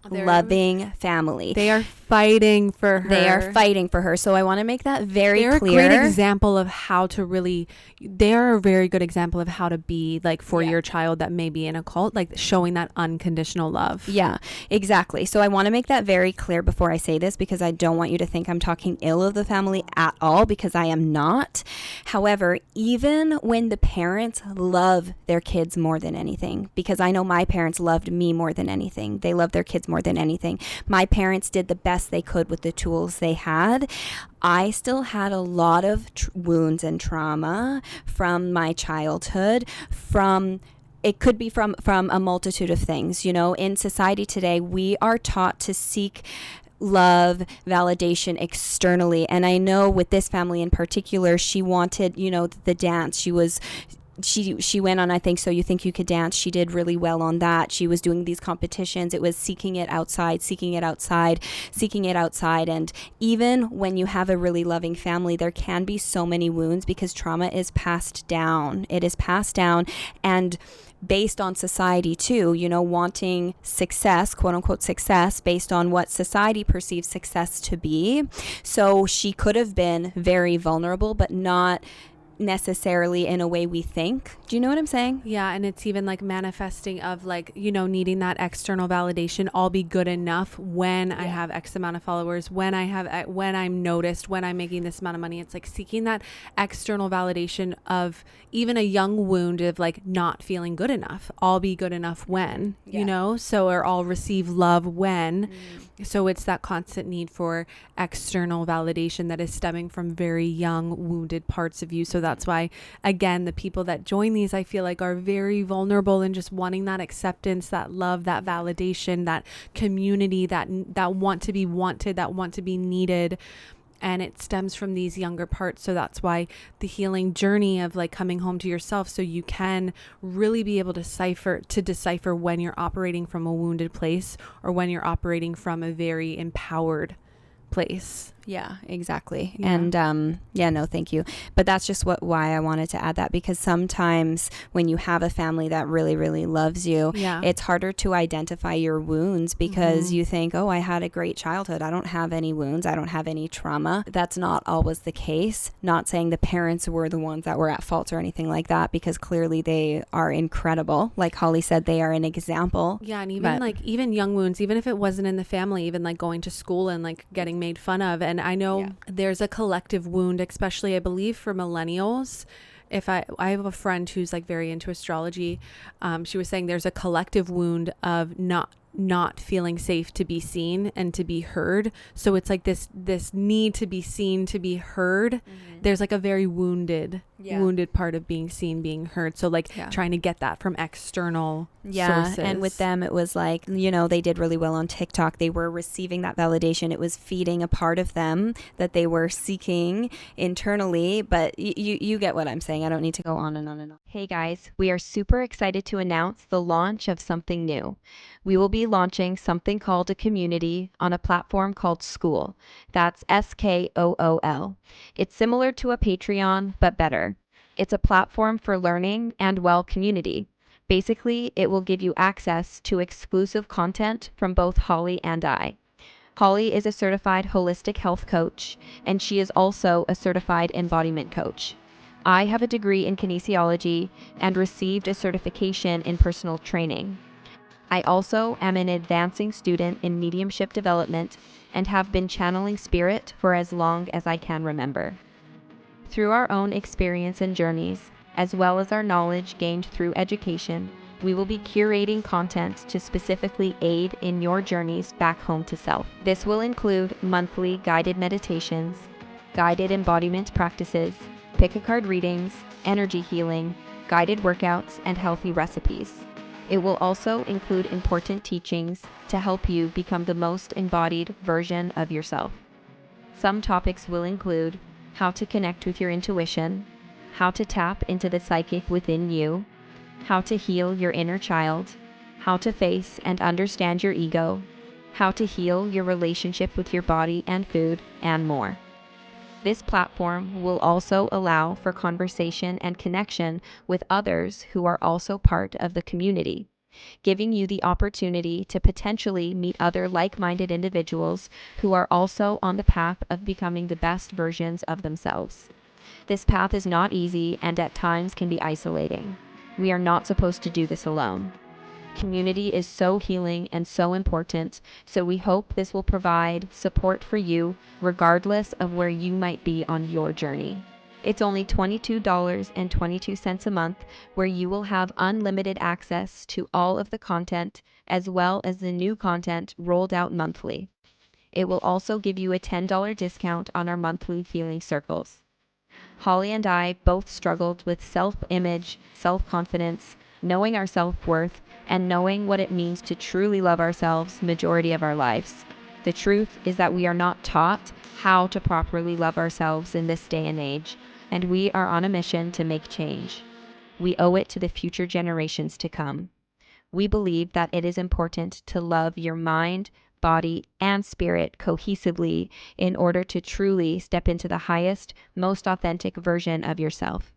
loving family. They are fighting for her. So I want to make that very clear. They're a great example of how to really, they're a very good example of how to be like for your child that may be in a cult, like showing that unconditional love. Yeah, exactly. So I want to make that very clear before I say this, because I don't want you to think I'm talking ill of the family at all, because I am not. However, even when the parents love their kids more than anything, because I know my parents loved me more than anything. They loved their kids more than anything. My parents did the best they could with the tools they had. I still had a lot of wounds and trauma from my childhood, it could be from a multitude of things. In society today, we are taught to seek love, validation externally. And I know with this family in particular, she wanted, the dance. She went on, I Think So You Think You Could Dance. She did really well on that. She was doing these competitions. It was seeking it outside. And even when you have a really loving family, there can be so many wounds because trauma is passed down. It is passed down, and based on society too, wanting success, quote unquote success, based on what society perceives success to be. So she could have been very vulnerable, but not necessarily in a way we think. Do you know what I'm saying? Yeah, and it's even like manifesting of like, you know, needing that external validation. I'll be good enough when I have X amount of followers, when I'm noticed, when I'm making this amount of money. It's like seeking that external validation of even a young wound of like not feeling good enough. I'll be good enough when, you know, so, or I'll receive love when. So it's that constant need for external validation that is stemming from very young wounded parts of you. So that's why, again, the people that join these, I feel like, are very vulnerable and just wanting that acceptance, that love, that validation, that community, that want to be wanted, that want to be needed. And it stems from these younger parts. So that's why the healing journey of like coming home to yourself, so you can really be able to decipher when you're operating from a wounded place or when you're operating from a very empowered place. Yeah, exactly. Yeah. And no, thank you. But that's just why I wanted to add that, because sometimes when you have a family that really, really loves you, it's harder to identify your wounds because you think, oh, I had a great childhood. I don't have any wounds. I don't have any trauma. That's not always the case. Not saying the parents were the ones that were at fault or anything like that, because clearly they are incredible. Like Holly said, they are an example. Yeah. And even young wounds, even if it wasn't in the family, even like going to school and like getting made fun of. And I know there's a collective wound, especially I believe for millennials. If I have a friend who's like very into astrology. She was saying there's a collective wound of not feeling safe to be seen and to be heard. So it's like this need to be seen, to be heard. There's like a very wounded part of being seen, being heard. So like trying to get that from external sources. And with them, it was like, you know, they did really well on TikTok. They were receiving that validation. It was feeding a part of them that they were seeking internally. But you get what I'm saying. I don't need to go on and on and on. Hey guys, we are super excited to announce the launch of something new. We will be launching something called a community on a platform called School. That's SKOOL. It's similar to a Patreon, but better. It's a platform for learning and community. Basically, it will give you access to exclusive content from both Holly and I. Holly is a certified holistic health coach, and she is also a certified embodiment coach. I have a degree in kinesiology and received a certification in personal training. I also am an advancing student in mediumship development and have been channeling spirit for as long as I can remember. Through our own experience and journeys, as well as our knowledge gained through education, we will be curating content to specifically aid in your journeys back home to self. This will include monthly guided meditations, guided embodiment practices, pick-a-card readings, energy healing, guided workouts, and healthy recipes. It will also include important teachings to help you become the most embodied version of yourself. Some topics will include how to connect with your intuition, how to tap into the psychic within you, how to heal your inner child, how to face and understand your ego, how to heal your relationship with your body and food, and more. This platform will also allow for conversation and connection with others who are also part of the community, giving you the opportunity to potentially meet other like-minded individuals who are also on the path of becoming the best versions of themselves. This path is not easy and at times can be isolating. We are not supposed to do this alone. Community is so healing and so important, so we hope this will provide support for you regardless of where you might be on your journey. It's only $22.22 a month, where you will have unlimited access to all of the content as well as the new content rolled out monthly. It will also give you a $10 discount on our monthly healing circles. Holly and I both struggled with self-image, self-confidence, knowing our self-worth, and knowing what it means to truly love ourselves majority of our lives. The truth is that we are not taught how to properly love ourselves in this day and age, and we are on a mission to make change. We owe it to the future generations to come. We believe that it is important to love your mind, body, and spirit cohesively in order to truly step into the highest, most authentic version of yourself.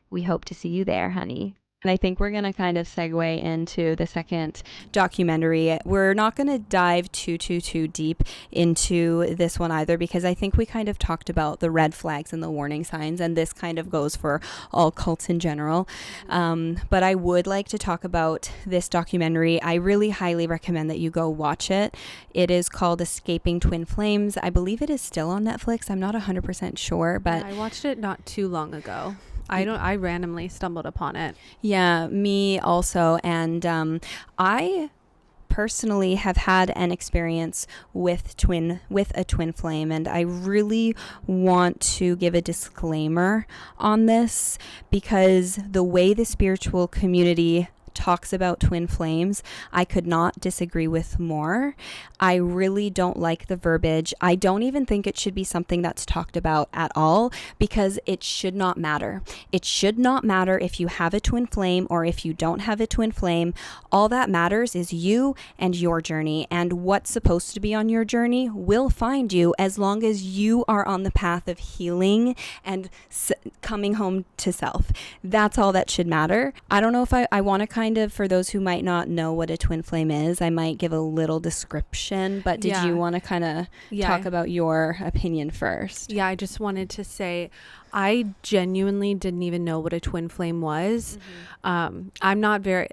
We hope to see you there, honey. And I think we're going to kind of segue into the second documentary. We're not going to dive too deep into this one either, because I think we kind of talked about the red flags and the warning signs, and this kind of goes for all cults in general. But I would like to talk about this documentary. I really highly recommend that you go watch it. It is called Escaping Twin Flames. I believe it is still on Netflix. I'm not 100% sure, but I watched it not too long ago. I randomly stumbled upon it. Yeah, me also. And I personally have had an experience with a twin flame, and I really want to give a disclaimer on this, because the way the spiritual community talks about twin flames, I could not disagree with more. I really don't like the verbiage. I don't even think it should be something that's talked about at all, because it should not matter. It should not matter if you have a twin flame or if you don't have a twin flame. All that matters is you and your journey, and what's supposed to be on your journey will find you, as long as you are on the path of healing and coming home to self. That's all that should matter. I don't know if I want to kind of, for those who might not know what a twin flame is, I might give a little description, but did you want to kind of talk about your opinion first? Yeah, I just wanted to say I genuinely didn't even know what a twin flame was. I'm not very,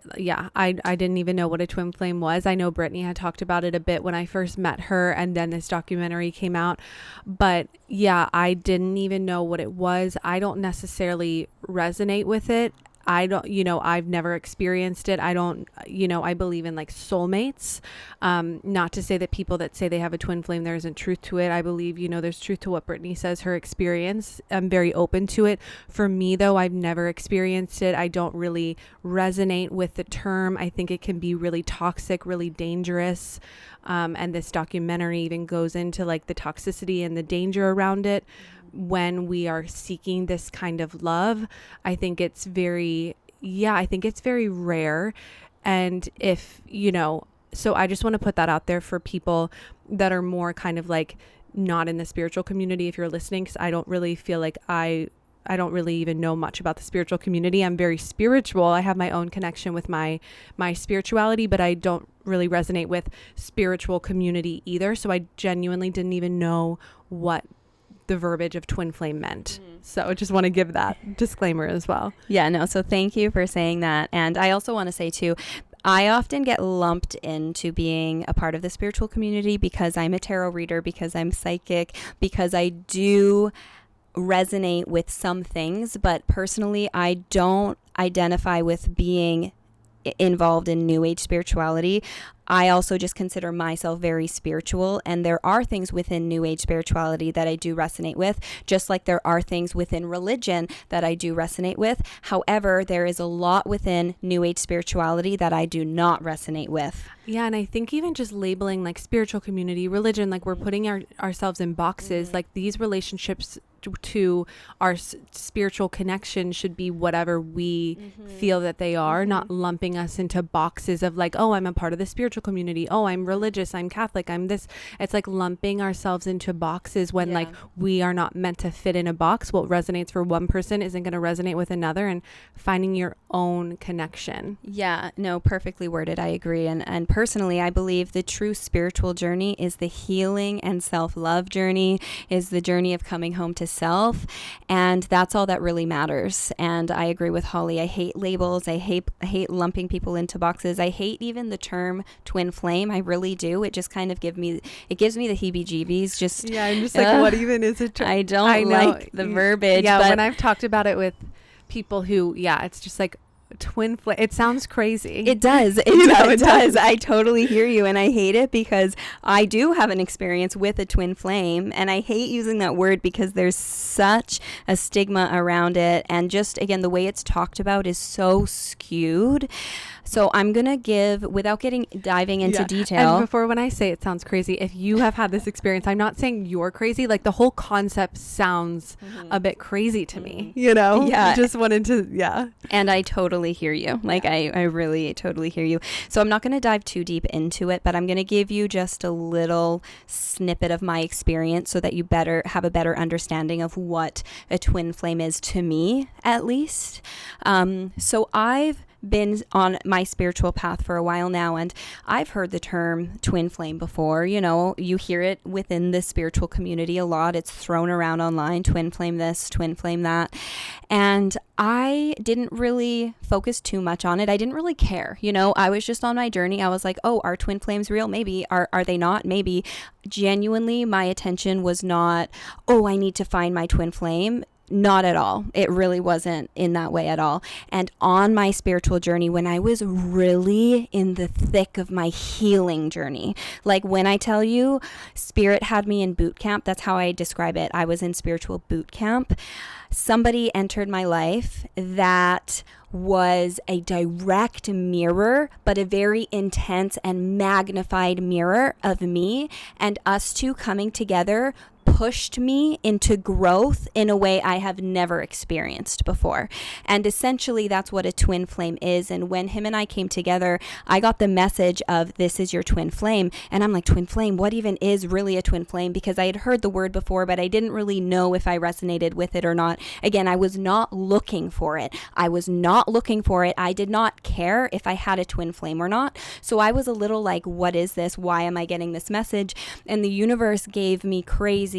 I didn't even know what a twin flame was. I know Brittany had talked about it a bit when I first met her, and then this documentary came out. But yeah, I didn't even know what it was. I don't necessarily resonate with it. I don't, I've never experienced it. I don't, I believe in like soulmates. Not to say that people that say they have a twin flame, there isn't truth to it. I believe, there's truth to what Brittany says, her experience. I'm very open to it. For me though, I've never experienced it. I don't really resonate with the term. I think it can be really toxic, really dangerous. And this documentary even goes into like the toxicity and the danger around it. When we are seeking this kind of love, I think it's very rare. And if, so I just want to put that out there for people that are more kind of like not in the spiritual community, if you're listening, because I don't really feel like I don't really even know much about the spiritual community. I'm very spiritual. I have my own connection with my spirituality, but I don't really resonate with spiritual community either. So I genuinely didn't even know what the verbiage of twin flame meant. So I just want to give that disclaimer as well. Yeah, no, so thank you for saying that. And I also want to say too, I often get lumped into being a part of the spiritual community because I'm a tarot reader, because I'm psychic, because I do resonate with some things, but personally I don't identify with being involved in new age spirituality. I also just consider myself very spiritual, and there are things within new age spirituality that I do resonate with, just like there are things within religion that I do resonate with. However, there is a lot within new age spirituality that I do not resonate with. Yeah, and I think even just labeling like spiritual community, religion, like we're putting ourselves in boxes. Like these relationships to our spiritual connection should be whatever we feel that they are, not lumping us into boxes of like, oh, I'm a part of the spiritual community, oh, I'm religious, I'm Catholic, I'm this. It's like lumping ourselves into boxes when like we are not meant to fit in a box. What resonates for one person isn't going to resonate with another, and finding your own connection. Yeah, no, perfectly worded. I agree. And personally, I believe the true spiritual journey is the healing and self-love journey, is the journey of coming home to self, and that's all that really matters. And I agree with Holly. I hate labels. I hate lumping people into boxes. I hate even the term twin flame. I really do. It just kind of gives me the heebie-jeebies. I'm just like, what even is a term? I don't like the verbiage. Yeah, but when I've talked about it with people who, it's just like twin flame. It sounds crazy. It does. It does. I totally hear you, and I hate it because I do have an experience with a twin flame, and I hate using that word because there's such a stigma around it, and just again the way it's talked about is so skewed. So I'm going to give, without diving into detail. And before, when I say it sounds crazy, if you have had this experience, I'm not saying you're crazy. Like the whole concept sounds a bit crazy to me, Yeah. Just wanted to, And I totally totally hear you. Like, I really totally hear you. So I'm not going to dive too deep into it, but I'm going to give you just a little snippet of my experience so that you have a better understanding of what a twin flame is, to me, at least. So I've been on my spiritual path for a while now, and I've heard the term twin flame before. You know, you hear it within the spiritual community a lot. It's thrown around online, twin flame this, twin flame that. And I didn't really focus too much on it. I didn't really care. You know, I was just on my journey. I was like, oh, are twin flames real? Maybe. Are they not? Maybe. Genuinely, my attention was not, oh, I need to find my twin flame. Not at all. It really wasn't in that way at all. And on my spiritual journey, when I was really in the thick of my healing journey, like when I tell you spirit had me in boot camp, that's how I describe it. I was in spiritual boot camp. Somebody entered my life that was a direct mirror, but a very intense and magnified mirror of me, and us two coming together pushed me into growth in a way I have never experienced before. And essentially that's what a twin flame is. And when him and I came together, I got the message of, this is your twin flame. And I'm like, twin flame, what even is really a twin flame? Because I had heard the word before, but I didn't really know if I resonated with it or not. Again, I was not looking for it. I did not care if I had a twin flame or not. So I was a little like, what is this? Why am I getting this message? And the universe gave me crazy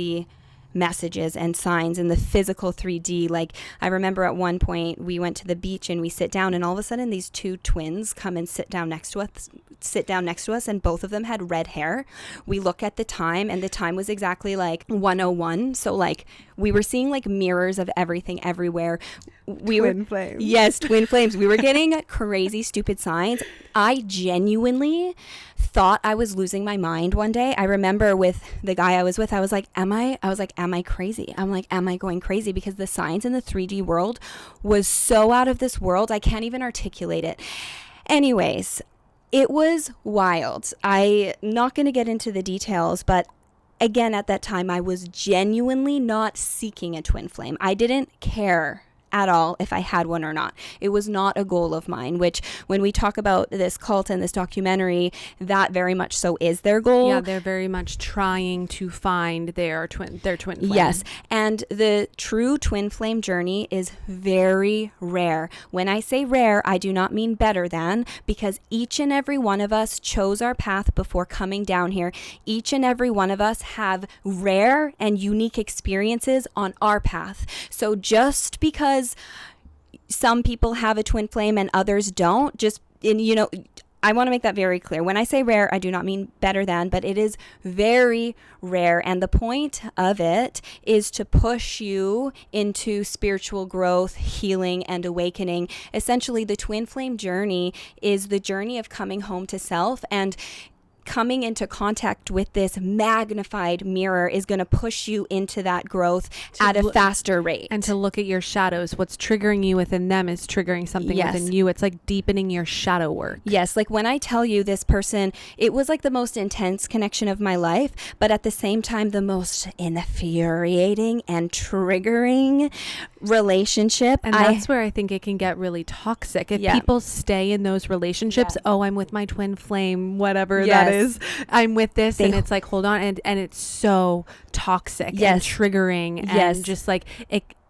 messages and signs in the physical 3D. Like, I remember at one point we went to the beach and we sit down, and all of a sudden these two twins come and sit down next to us, and both of them had red hair. We look at the time, and the time was exactly like 1:01. So like we were seeing like mirrors of everything everywhere. Twin flames. Yes, twin flames. We were getting crazy, stupid signs. I genuinely thought I was losing my mind one day. I remember with the guy I was with, I was like, am I crazy? I'm like, am I going crazy? Because the science in the 3D world was so out of this world. I can't even articulate it. Anyways, it was wild. I'm not going to get into the details, but again, at that time, I was genuinely not seeking a twin flame. I didn't care at all if I had one or not. It was not a goal of mine, which when we talk about this cult and this documentary, that very much so is their goal. Yeah, they're very much trying to find their twin flame. Yes, and the true twin flame journey is very rare. When I say rare, I do not mean better than, because each and every one of us chose our path before coming down here. Each and every one of us have rare and unique experiences on our path. So just because some people have a twin flame and others don't, I want to make that very clear. When I say rare, I do not mean better than, but it is very rare. And the point of it is to push you into spiritual growth, healing, and awakening. Essentially, the twin flame journey is the journey of coming home to self, and coming into contact with this magnified mirror is going to push you into that growth at a faster rate. And to look at your shadows. What's triggering you within them is triggering something within you. It's like deepening your shadow work. Yes. Like when I tell you this person, it was like the most intense connection of my life, but at the same time, the most infuriating and triggering relationship. And that's where I think it can get really toxic. If people stay in those relationships, oh, I'm with my twin flame, whatever that is. I'm with this, and it's like, hold on, and it's so toxic and triggering, and just like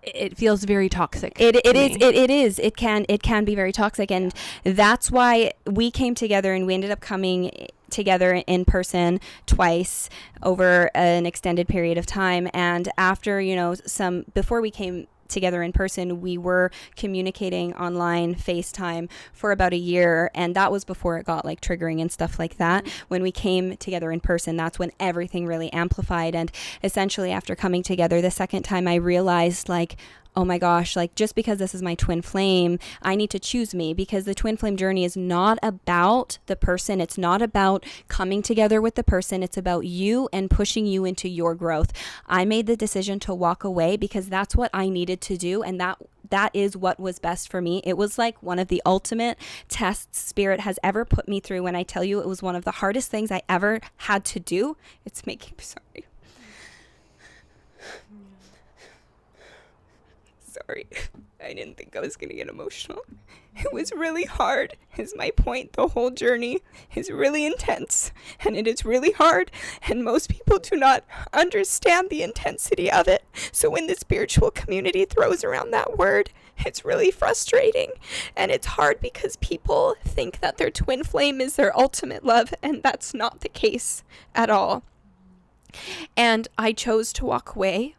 it feels very toxic. It is. It can be very toxic, and that's why we came together, and we ended up coming together in person twice over an extended period of time. And after, before we came together in person, we were communicating online, FaceTime, for about a year, and that was before it got like triggering and stuff like that. When we came together in person, that's when everything really amplified. And essentially after coming together the second time, I realized like, oh my gosh, like just because this is my twin flame, I need to choose me, because the twin flame journey is not about the person. It's not about coming together with the person. It's about you and pushing you into your growth. I made the decision to walk away because that's what I needed to do. And that is what was best for me. It was like one of the ultimate tests Spirit has ever put me through. When I tell you it was one of the hardest things I ever had to do, it's making me sorry. Sorry, I didn't think I was going to get emotional. It was really hard, is my point. The whole journey is really intense, and it is really hard, and most people do not understand the intensity of it. So when the spiritual community throws around that word, it's really frustrating, and it's hard because people think that their twin flame is their ultimate love, and that's not the case at all. And I chose to walk away.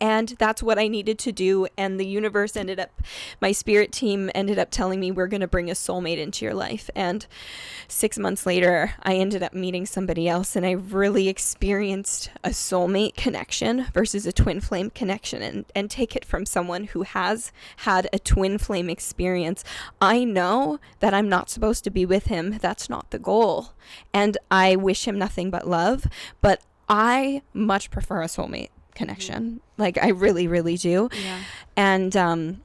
And that's what I needed to do. And the universe my spirit team ended up telling me, we're going to bring a soulmate into your life. And 6 months later, I ended up meeting somebody else. And I really experienced a soulmate connection versus a twin flame connection. And take it from someone who has had a twin flame experience. I know that I'm not supposed to be with him. That's not the goal. And I wish him nothing but love. But I much prefer a soulmate connection. Like, I really, really do. Yeah. And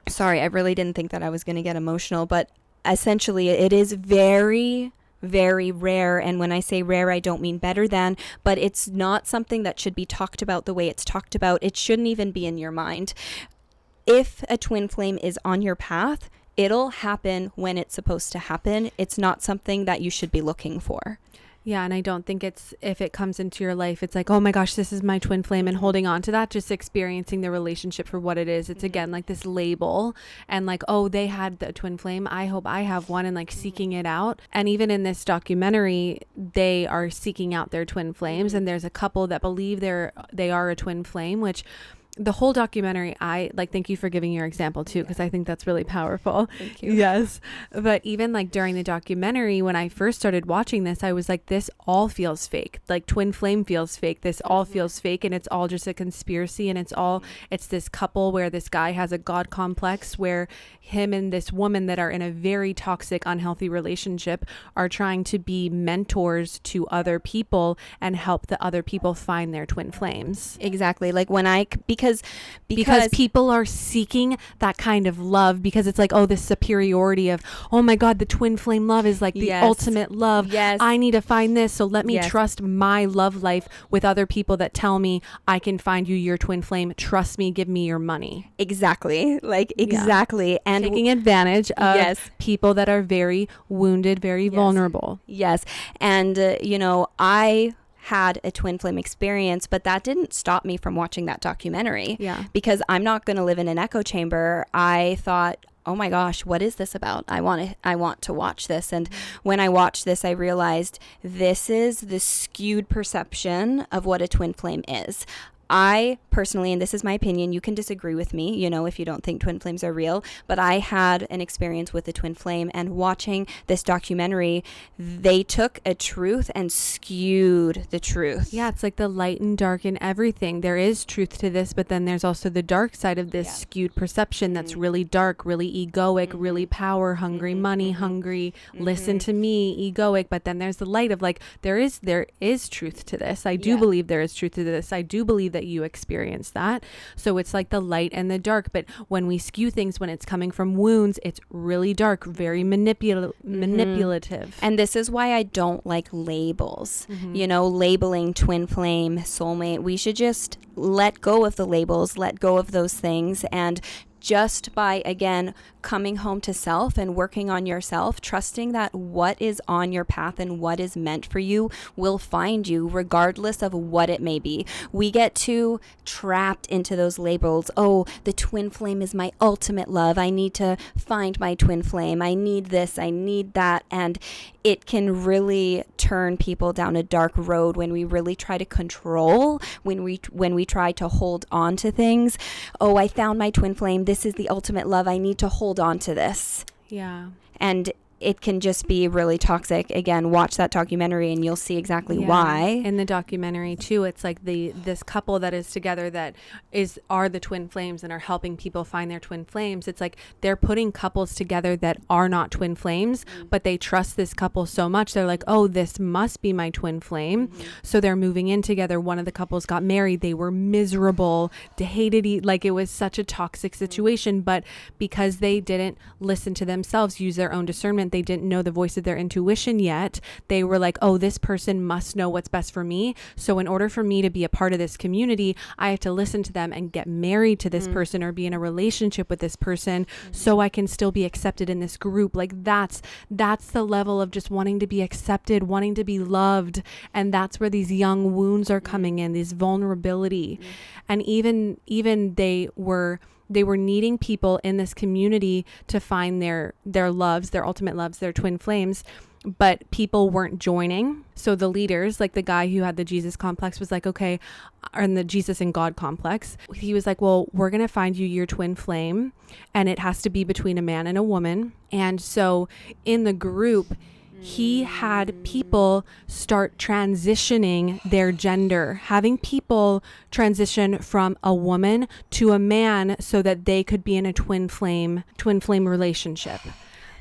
sorry, I really didn't think that I was going to get emotional, but essentially it is very, very rare. And when I say rare, I don't mean better than, but it's not something that should be talked about the way it's talked about. It shouldn't even be in your mind. If a twin flame is on your path, it'll happen when it's supposed to happen. It's not something that you should be looking for. Yeah, and I don't think it's, if it comes into your life, it's like, oh my gosh, this is my twin flame, and holding on to that, just experiencing the relationship for what it is. It's again like this label, and like, oh, they had the twin flame, I hope I have one, and like seeking it out. And even in this documentary, they are seeking out their twin flames, and there's a couple that believe they are a twin flame, which the whole documentary, I like, thank you for giving your example too, because I think that's really powerful. Thank you. Yes. But even like during the documentary, when I first started watching this, I was like, this all feels fake. Like, twin flame feels fake. This all feels fake, and it's all just a conspiracy. And it's this couple where this guy has a God complex, where him and this woman that are in a very toxic, unhealthy relationship are trying to be mentors to other people and help the other people find their twin flames. Exactly. Like, because people are seeking that kind of love, because it's like, oh, this superiority of, oh my God, the twin flame love is like the Yes. ultimate love. Yes. I need to find this. So let me Yes. trust my love life with other people that tell me I can find you your twin flame. Trust me, give me your money. Exactly. Like, exactly. And Taking advantage of Yes. people that are very wounded, very vulnerable. yes. And, I had a twin flame experience, but that didn't stop me from watching that documentary. Yeah. Because I'm not going to live in an echo chamber. I thought, oh my gosh, what is this about? I want to watch this. And when I watched this, I realized this is the skewed perception of what a twin flame is. I personally, and this is my opinion, you can disagree with me, if you don't think twin flames are real, but I had an experience with a twin flame, and watching this documentary, they took a truth and skewed the truth. Yeah, it's like the light and dark in everything. There is truth to this, but then there's also the dark side of this skewed perception that's really dark, really egoic, really power hungry, money hungry, listen to me, egoic. But then there's the light of like, there is truth to this. I do believe there is truth to this. I do believe that you experience that. So it's like the light and the dark. But when we skew things, when it's coming from wounds, it's really dark, very manipulative. And this is why I don't like labels. Labeling twin flame, soulmate. We should just let go of the labels, let go of those things, and just by, again, coming home to self and working on yourself, trusting that what is on your path and what is meant for you will find you regardless of what it may be. We get too trapped into those labels. Oh, the twin flame is my ultimate love. I need to find my twin flame. I need this. I need that. And it can really turn people down a dark road when we really try to control, when we try to hold on to things. Oh, I found my twin flame. This is the ultimate love. I need to hold on to this. Yeah. And it can just be really toxic. Again, watch that documentary and you'll see exactly why. In the documentary too, it's like this couple that is together that are the twin flames and are helping people find their twin flames. It's like they're putting couples together that are not twin flames, but they trust this couple so much. They're like, oh, this must be my twin flame. So they're moving in together. One of the couples got married. They were miserable. They hated like it was such a toxic situation. But because they didn't listen to themselves, use their own discernment, judgment. They didn't know the voice of their intuition yet. They were like, oh, this person must know what's best for me. So in order for me to be a part of this community, I have to listen to them and get married to this person or be in a relationship with this person so I can still be accepted in this group. Like that's the level of just wanting to be accepted, wanting to be loved. And that's where these young wounds are coming in, this vulnerability. And even they were needing people in this community to find their loves, their ultimate loves, their twin flames, but people weren't joining. So the leaders, like the guy who had the Jesus complex was like, okay, or in the Jesus and God complex, he was like, well, we're going to find you your twin flame, and it has to be between a man and a woman. And so in the group, he had people start transitioning their gender, having people transition from a woman to a man so that they could be in a twin flame relationship.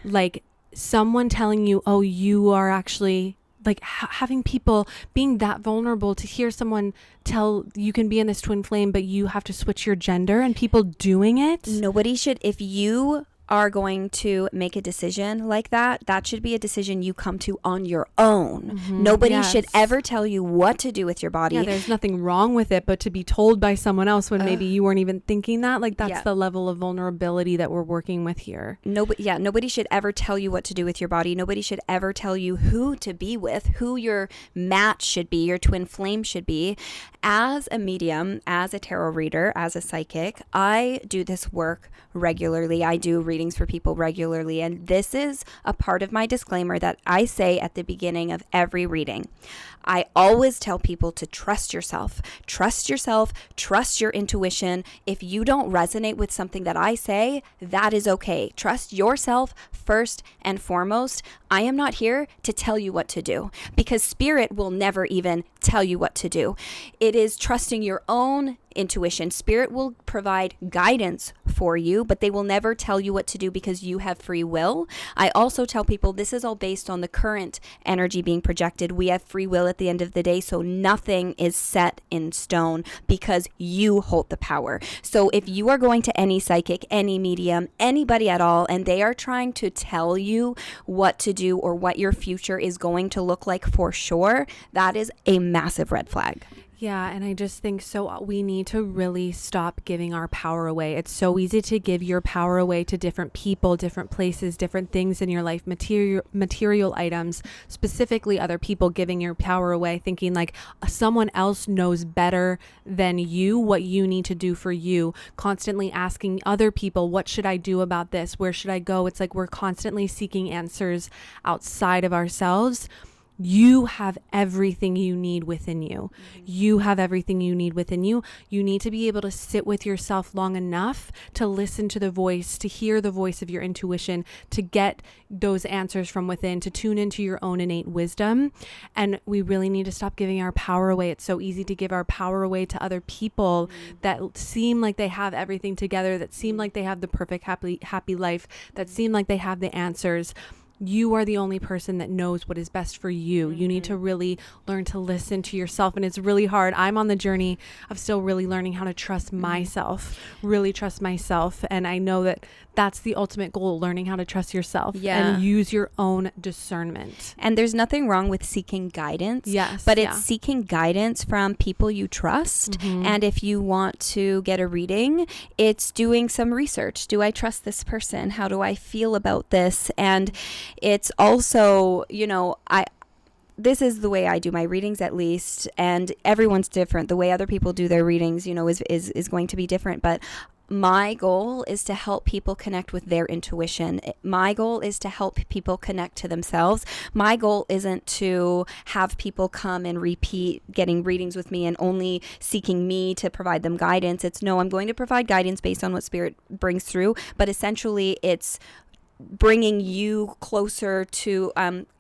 Like someone telling you, oh, you are actually like having people being that vulnerable to hear someone tell you can be in this twin flame, but you have to switch your gender, and people doing it. Nobody should, if you are going to make a decision like that, that should be a decision you come to on your own. Nobody should ever tell you what to do with your body. Yeah, there's nothing wrong with it, but to be told by someone else when maybe you weren't even thinking that, like that's the level of vulnerability that we're working with here. Nobody should ever tell you what to do with your body. Nobody should ever tell you who to be with, who your match should be, your twin flame should be. As a medium, as a tarot reader, as a psychic, I do this work regularly. I do readings for people regularly. And this is a part of my disclaimer that I say at the beginning of every reading. I always tell people to trust yourself, trust your intuition. If you don't resonate with something that I say, that is okay. Trust yourself first and foremost. I am not here to tell you what to do, because spirit will never even tell you what to do. It is trusting your own intuition. Spirit will provide guidance for you, but they will never tell you what to do because you have free will. I also tell people this is all based on the current energy being projected. We have free will at the end of the day, so nothing is set in stone because you hold the power. So if you are going to any psychic, any medium, anybody at all, and they are trying to tell you what to do or what your future is going to look like for sure, that is a massive red flag. Yeah, and I just think we need to really stop giving our power away. It's so easy to give your power away to different people, different places, different things in your life, material items, specifically other people, giving your power away, thinking like someone else knows better than you what you need to do for you, constantly asking other people, what should I do about this? Where should I go? It's like we're constantly seeking answers outside of ourselves. You have everything you need within you. You have everything you need within you. You need to be able to sit with yourself long enough to listen to the voice, to hear the voice of your intuition, to get those answers from within, to tune into your own innate wisdom. And we really need to stop giving our power away. It's so easy to give our power away to other people that seem like they have everything together, that seem like they have the perfect happy life, that seem like they have the answers. You are the only person that knows what is best for you. You need to really learn to listen to yourself. And it's really hard. I'm on the journey of still really learning how to trust myself, really trust myself. And I know that that's the ultimate goal, learning how to trust yourself and use your own discernment. And there's nothing wrong with seeking guidance. Yes. But it's seeking guidance from people you trust. And if you want to get a reading, it's doing some research. Do I trust this person? How do I feel about this? And it's also, this is the way I do my readings, at least, and everyone's different. The way other people do their readings, is going to be different. But my goal is to help people connect with their intuition. My goal is to help people connect to themselves. My goal isn't to have people come and repeat getting readings with me and only seeking me to provide them guidance. It's no, I'm going to provide guidance based on what spirit brings through, but essentially it's bringing you closer to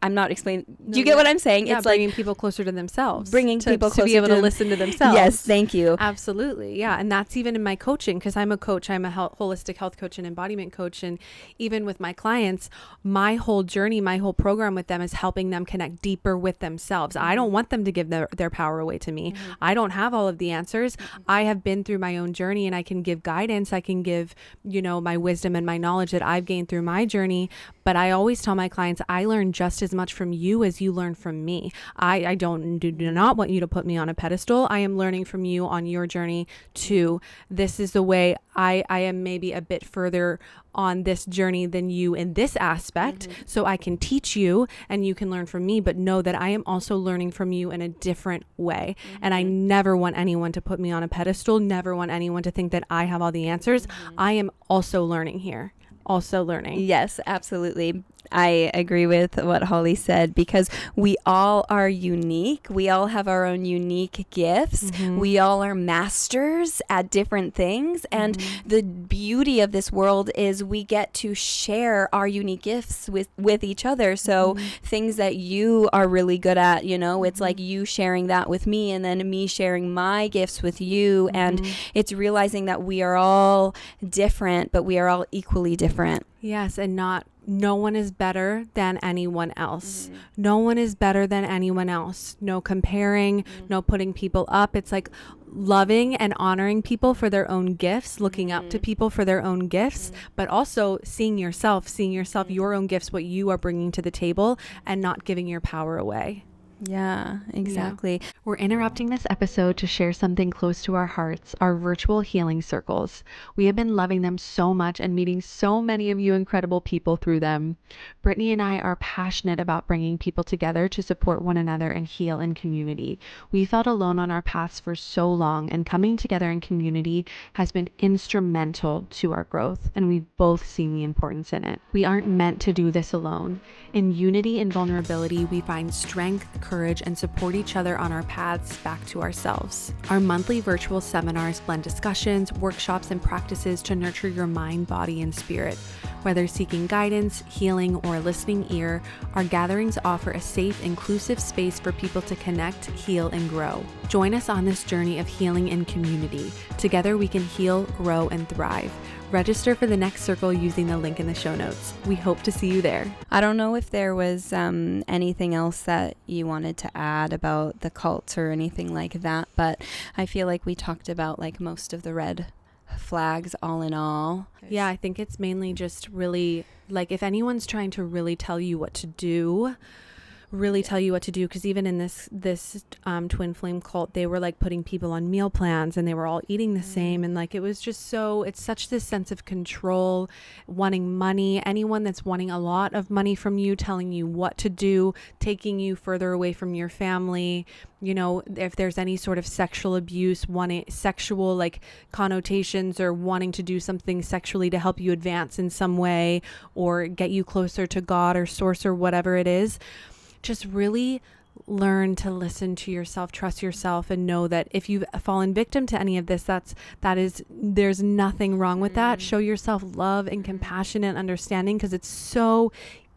I'm not explaining. Do you get what I'm saying? Yeah, it's bringing like people closer to themselves, people to be able to listen to themselves. Yes, thank you. Absolutely. Yeah. And that's even in my coaching, because I'm a coach. I'm a holistic health coach and embodiment coach. And even with my clients, my whole journey, my whole program with them is helping them connect deeper with themselves. I don't want them to give their power away to me. I don't have all of the answers. I have been through my own journey, and I can give guidance. I can give, my wisdom and my knowledge that I've gained through my journey, but I always tell my clients, I learn just as much from you as you learn from me. I do not want you to put me on a pedestal. I am learning from you on your journey too. This is the way I am maybe a bit further on this journey than you in this aspect. So I can teach you and you can learn from me, but know that I am also learning from you in a different way. And I never want anyone to put me on a pedestal, never want anyone to think that I have all the answers. I am also learning here. Also learning. Yes, absolutely. I agree with what Holly said, because we all are unique. We all have our own unique gifts. We all are masters at different things. And the beauty of this world is we get to share our unique gifts with each other. So things that you are really good at, you know, it's like you sharing that with me and then me sharing my gifts with you. And it's realizing that we are all different, but we are all equally different. Yes, and no one is better than anyone else. No one is better than anyone else. No comparing, no putting people up. It's like loving and honoring people for their own gifts, looking up to people for their own gifts, but also seeing yourself, your own gifts, what you are bringing to the table, and not giving your power away. Yeah, exactly. We're interrupting this episode to share something close to our hearts, our virtual healing circles. We have been loving them so much and meeting so many of you incredible people through them. Brittany and I are passionate about bringing people together to support one another and heal in community. We felt alone on our paths for so long, and coming together in community has been instrumental to our growth, and we've both seen the importance in it. We aren't meant to do this alone. In unity and vulnerability, we find strength, courage, and support each other on our paths back to ourselves. Our monthly virtual seminars blend discussions, workshops, and practices to nurture your mind, body, and spirit. Whether seeking guidance, healing, or a listening ear, our gatherings offer a safe, inclusive space for people to connect, heal, and grow. Join us on this journey of healing in community. Together we can heal, grow, and thrive. Register for the next circle using the link in the show notes. We hope to see you there. I don't know if there was anything else that you wanted to add about the cults or anything like that, but I feel like we talked about like most of the red flags all in all. Yeah, I think it's mainly just really like if anyone's trying to really tell you what to do, because even in this twin flame cult, they were like putting people on meal plans and they were all eating the same, and like it was just so, it's such this sense of control, wanting money, anyone that's wanting a lot of money from you, telling you what to do, taking you further away from your family. You know, if there's any sort of sexual abuse, wanting sexual like connotations, or wanting to do something sexually to help you advance in some way or get you closer to God or source or whatever it is. Just really learn to listen to yourself, trust yourself, and know that if you've fallen victim to any of this, there's nothing wrong with that. Show yourself love and compassion and understanding, because it's so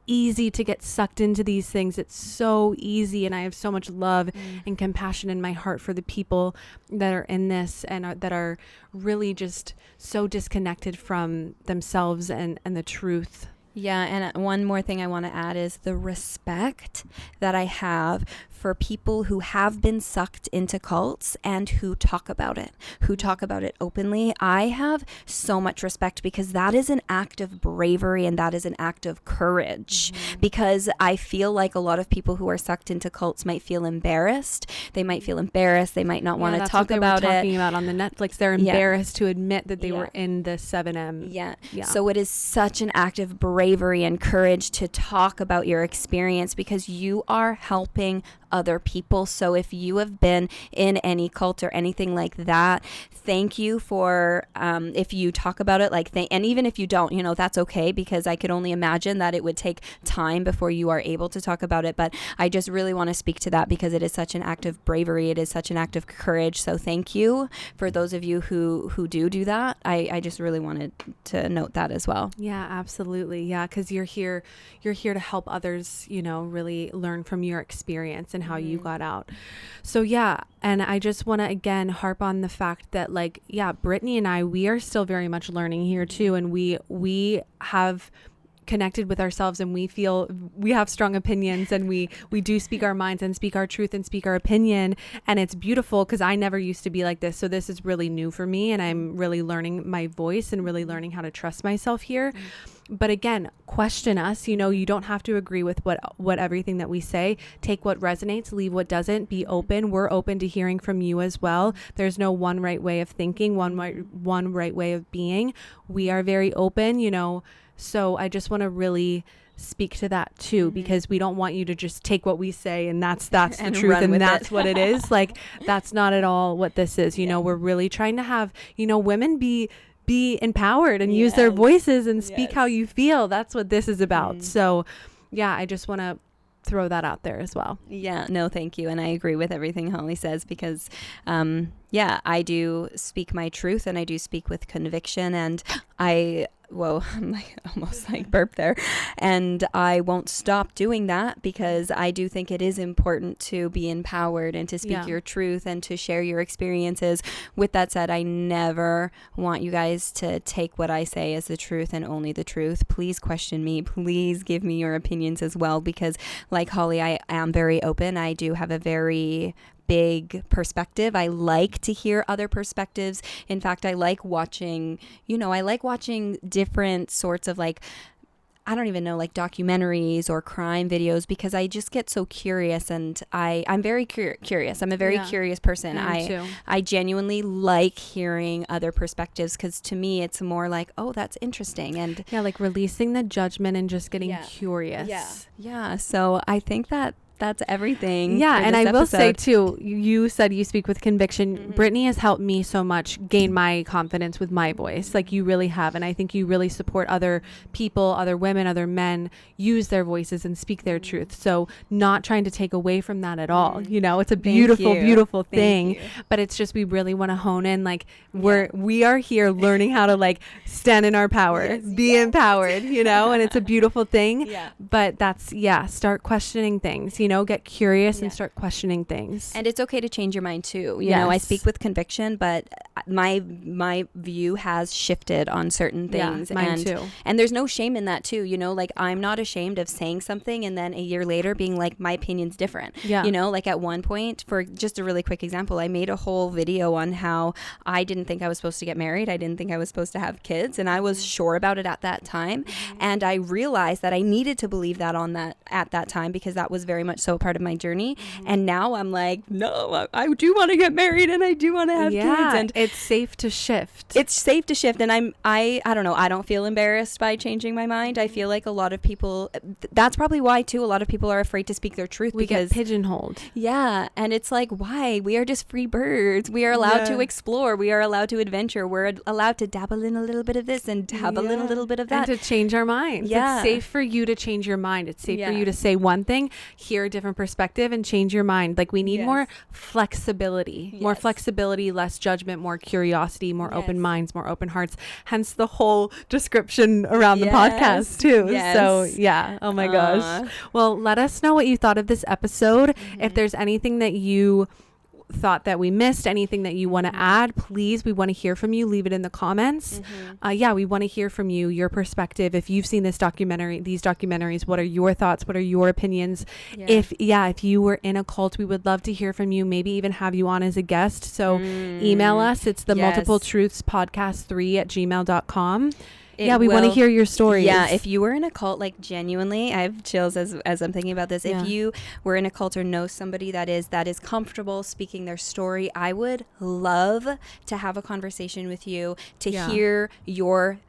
easy to get sucked into these things. It's so easy, and I have so much love and compassion in my heart for the people that are in this and that are really just so disconnected from themselves and the truth. Yeah, and one more thing I want to add is the respect that I have for people who have been sucked into cults and who talk about it openly. I have so much respect, because that is an act of bravery and that is an act of courage. Because I feel like a lot of people who are sucked into cults might feel embarrassed. They might not want to talk about it. That's what they were talking about on the Netflix. They're embarrassed to admit that they were in the 7M. Yeah. So it is such an act of bravery and courage to talk about your experience, because you are helping other people. So if you have been in any cult or anything like that, thank you for if you talk about it, and even if you don't, that's okay, because I could only imagine that it would take time before you are able to talk about it. But I just really want to speak to that, because it is such an act of bravery. It is such an act of courage. So thank you for those of you who do that. I just really wanted to note that as well. Yeah, absolutely. Yeah, because you're here to help others, really learn from your experience and how you got out. So yeah, and I just want to again harp on the fact that Brittany and I, we are still very much learning here too, and we have connected with ourselves and we feel we have strong opinions and we do speak our minds and speak our truth and speak our opinion, and it's beautiful because I never used to be like this, so this is really new for me and I'm really learning my voice and really learning how to trust myself here. But again, question us. You know, you don't have to agree with what everything that we say. Take what resonates, leave what doesn't. Be open. We're open to hearing from you as well. There's no one right way of thinking, one right way of being. We are very open, you know. So I just want to really speak to that too, because we don't want you to just take what we say and that's the truth and that's what it is. Like, that's not at all what this is. You know, we're really trying to have, you know, women be empowered and use their voices and speak how you feel. That's what this is about. So yeah, I just want to throw that out there as well. Yeah, no, thank you. And I agree with everything Holly says because, I do speak my truth and I do speak with conviction, and I'm like almost like burp there. And I won't stop doing that because I do think it is important to be empowered and to speak your truth and to share your experiences. With that said, I never want you guys to take what I say as the truth and only the truth. Please question me. Please give me your opinions as well, because like Holly, I am very open. I do have a very big perspective. I like to hear other perspectives. In fact, I like watching different sorts of like, I don't even know, like documentaries or crime videos, because I just get so curious, and I'm very curious. I'm a very curious person. I genuinely like hearing other perspectives, because to me it's more like, oh, that's interesting. And like releasing the judgment and just getting curious. Yeah. So I think that's everything. Yeah, and I will say too, you said you speak with conviction. Brittany has helped me so much gain my confidence with my voice. Like, you really have, and I think you really support other people, other women, other men use their voices and speak their truth. So not trying to take away from that at all. You know, it's a beautiful thing. But it's just, we really want to hone in. Like, we are here learning how to like stand in our power, be empowered. You know, and it's a beautiful thing. But that's start questioning things. You know, get curious and start questioning things. And it's okay to change your mind too. You know, I speak with conviction, but my view has shifted on certain things. Mine too. And there's no shame in that too. You know, like, I'm not ashamed of saying something and then a year later being like, my opinion's different. You know, like at one point, for just a really quick example, I made a whole video on how I didn't think I was supposed to get married. I didn't think I was supposed to have kids. And I was sure about it at that time. And I realized that I needed to believe that at that time, because that was very much so a part of my journey. And now I'm like, no, I do want to get married and I do want to have kids. And it's safe to shift. And I don't know, I don't feel embarrassed by changing my mind. I feel like a lot of people, that's probably why too, a lot of people are afraid to speak their truth, because get pigeonholed. And it's like, why? We are just free birds. We are allowed to explore. We are allowed to adventure. We're allowed to dabble in a little bit of this and have a little bit of that. And to change our minds. It's safe for you to change your mind. It's safe for you to say one thing, hear a different perspective, and change your mind. Like, we need more flexibility, less judgment, more curiosity, more open minds, more open hearts. Hence the whole description around the podcast too. So oh my gosh. Well, let us know what you thought of this episode. If there's anything that you thought that we missed, anything that you want to add, please, we want to hear from you. Leave it in the comments. We want to hear from you, your perspective. If you've seen these documentaries, what are your thoughts? What are your opinions? If you were in a cult, we would love to hear from you, maybe even have you on as a guest. So email us. It's the multiple truths podcast 3@gmail.com. We want to hear your stories. If you were in a cult, like, genuinely, I have chills as I'm thinking about this. If you were in a cult or know somebody that is comfortable speaking their story, I would love to have a conversation with you, to hear your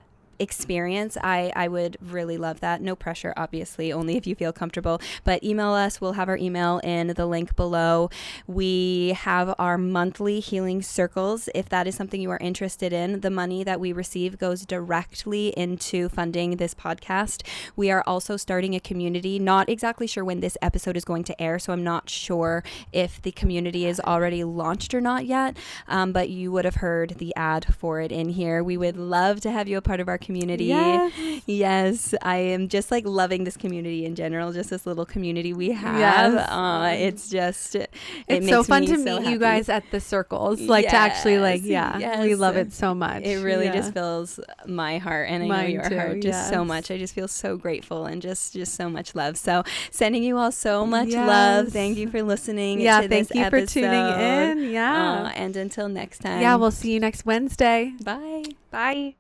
experience. I would really love that. No pressure, obviously, only if you feel comfortable, but email us. We'll have our email in the link below. We have our monthly healing circles. If that is something you are interested in, the money that we receive goes directly into funding this podcast. We are also starting a community. Not exactly sure when this episode is going to air, so I'm not sure if the community is already launched or not yet, but you would have heard the ad for it in here. We would love to have you a part of our community. Yes. Yes, I am just like loving this community in general, just this little community we have. Yes. It's just, it It's makes so fun me to so meet you happy. guys at the circles, like to actually like, Yes, we yes. love it so much. It really Yeah. just fills my heart, and I know Mine your too, heart just so yes. much. I just feel so grateful and just so much love. So sending you all so much Yes. love. Thank you for listening Yeah, to thank this you for episode. tuning in. Yeah. And until next time. Yeah, we'll see you next Wednesday. Bye. Bye.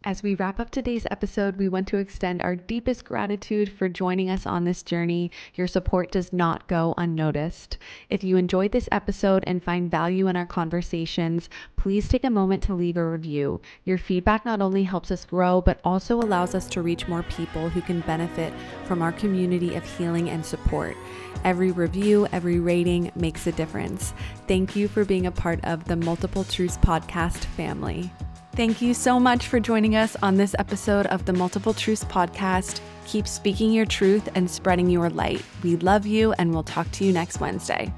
As we wrap up today's episode, we want to extend our deepest gratitude for joining us on this journey. Your support does not go unnoticed. If you enjoyed this episode and find value in our conversations, please take a moment to leave a review. Your feedback not only helps us grow, but also allows us to reach more people who can benefit from our community of healing and support. Every review, every rating makes a difference. Thank you for being a part of the Multiple Truths podcast family. Thank you so much for joining us on this episode of the Multiple Truths podcast. Keep speaking your truth and spreading your light. We love you, and we'll talk to you next Wednesday.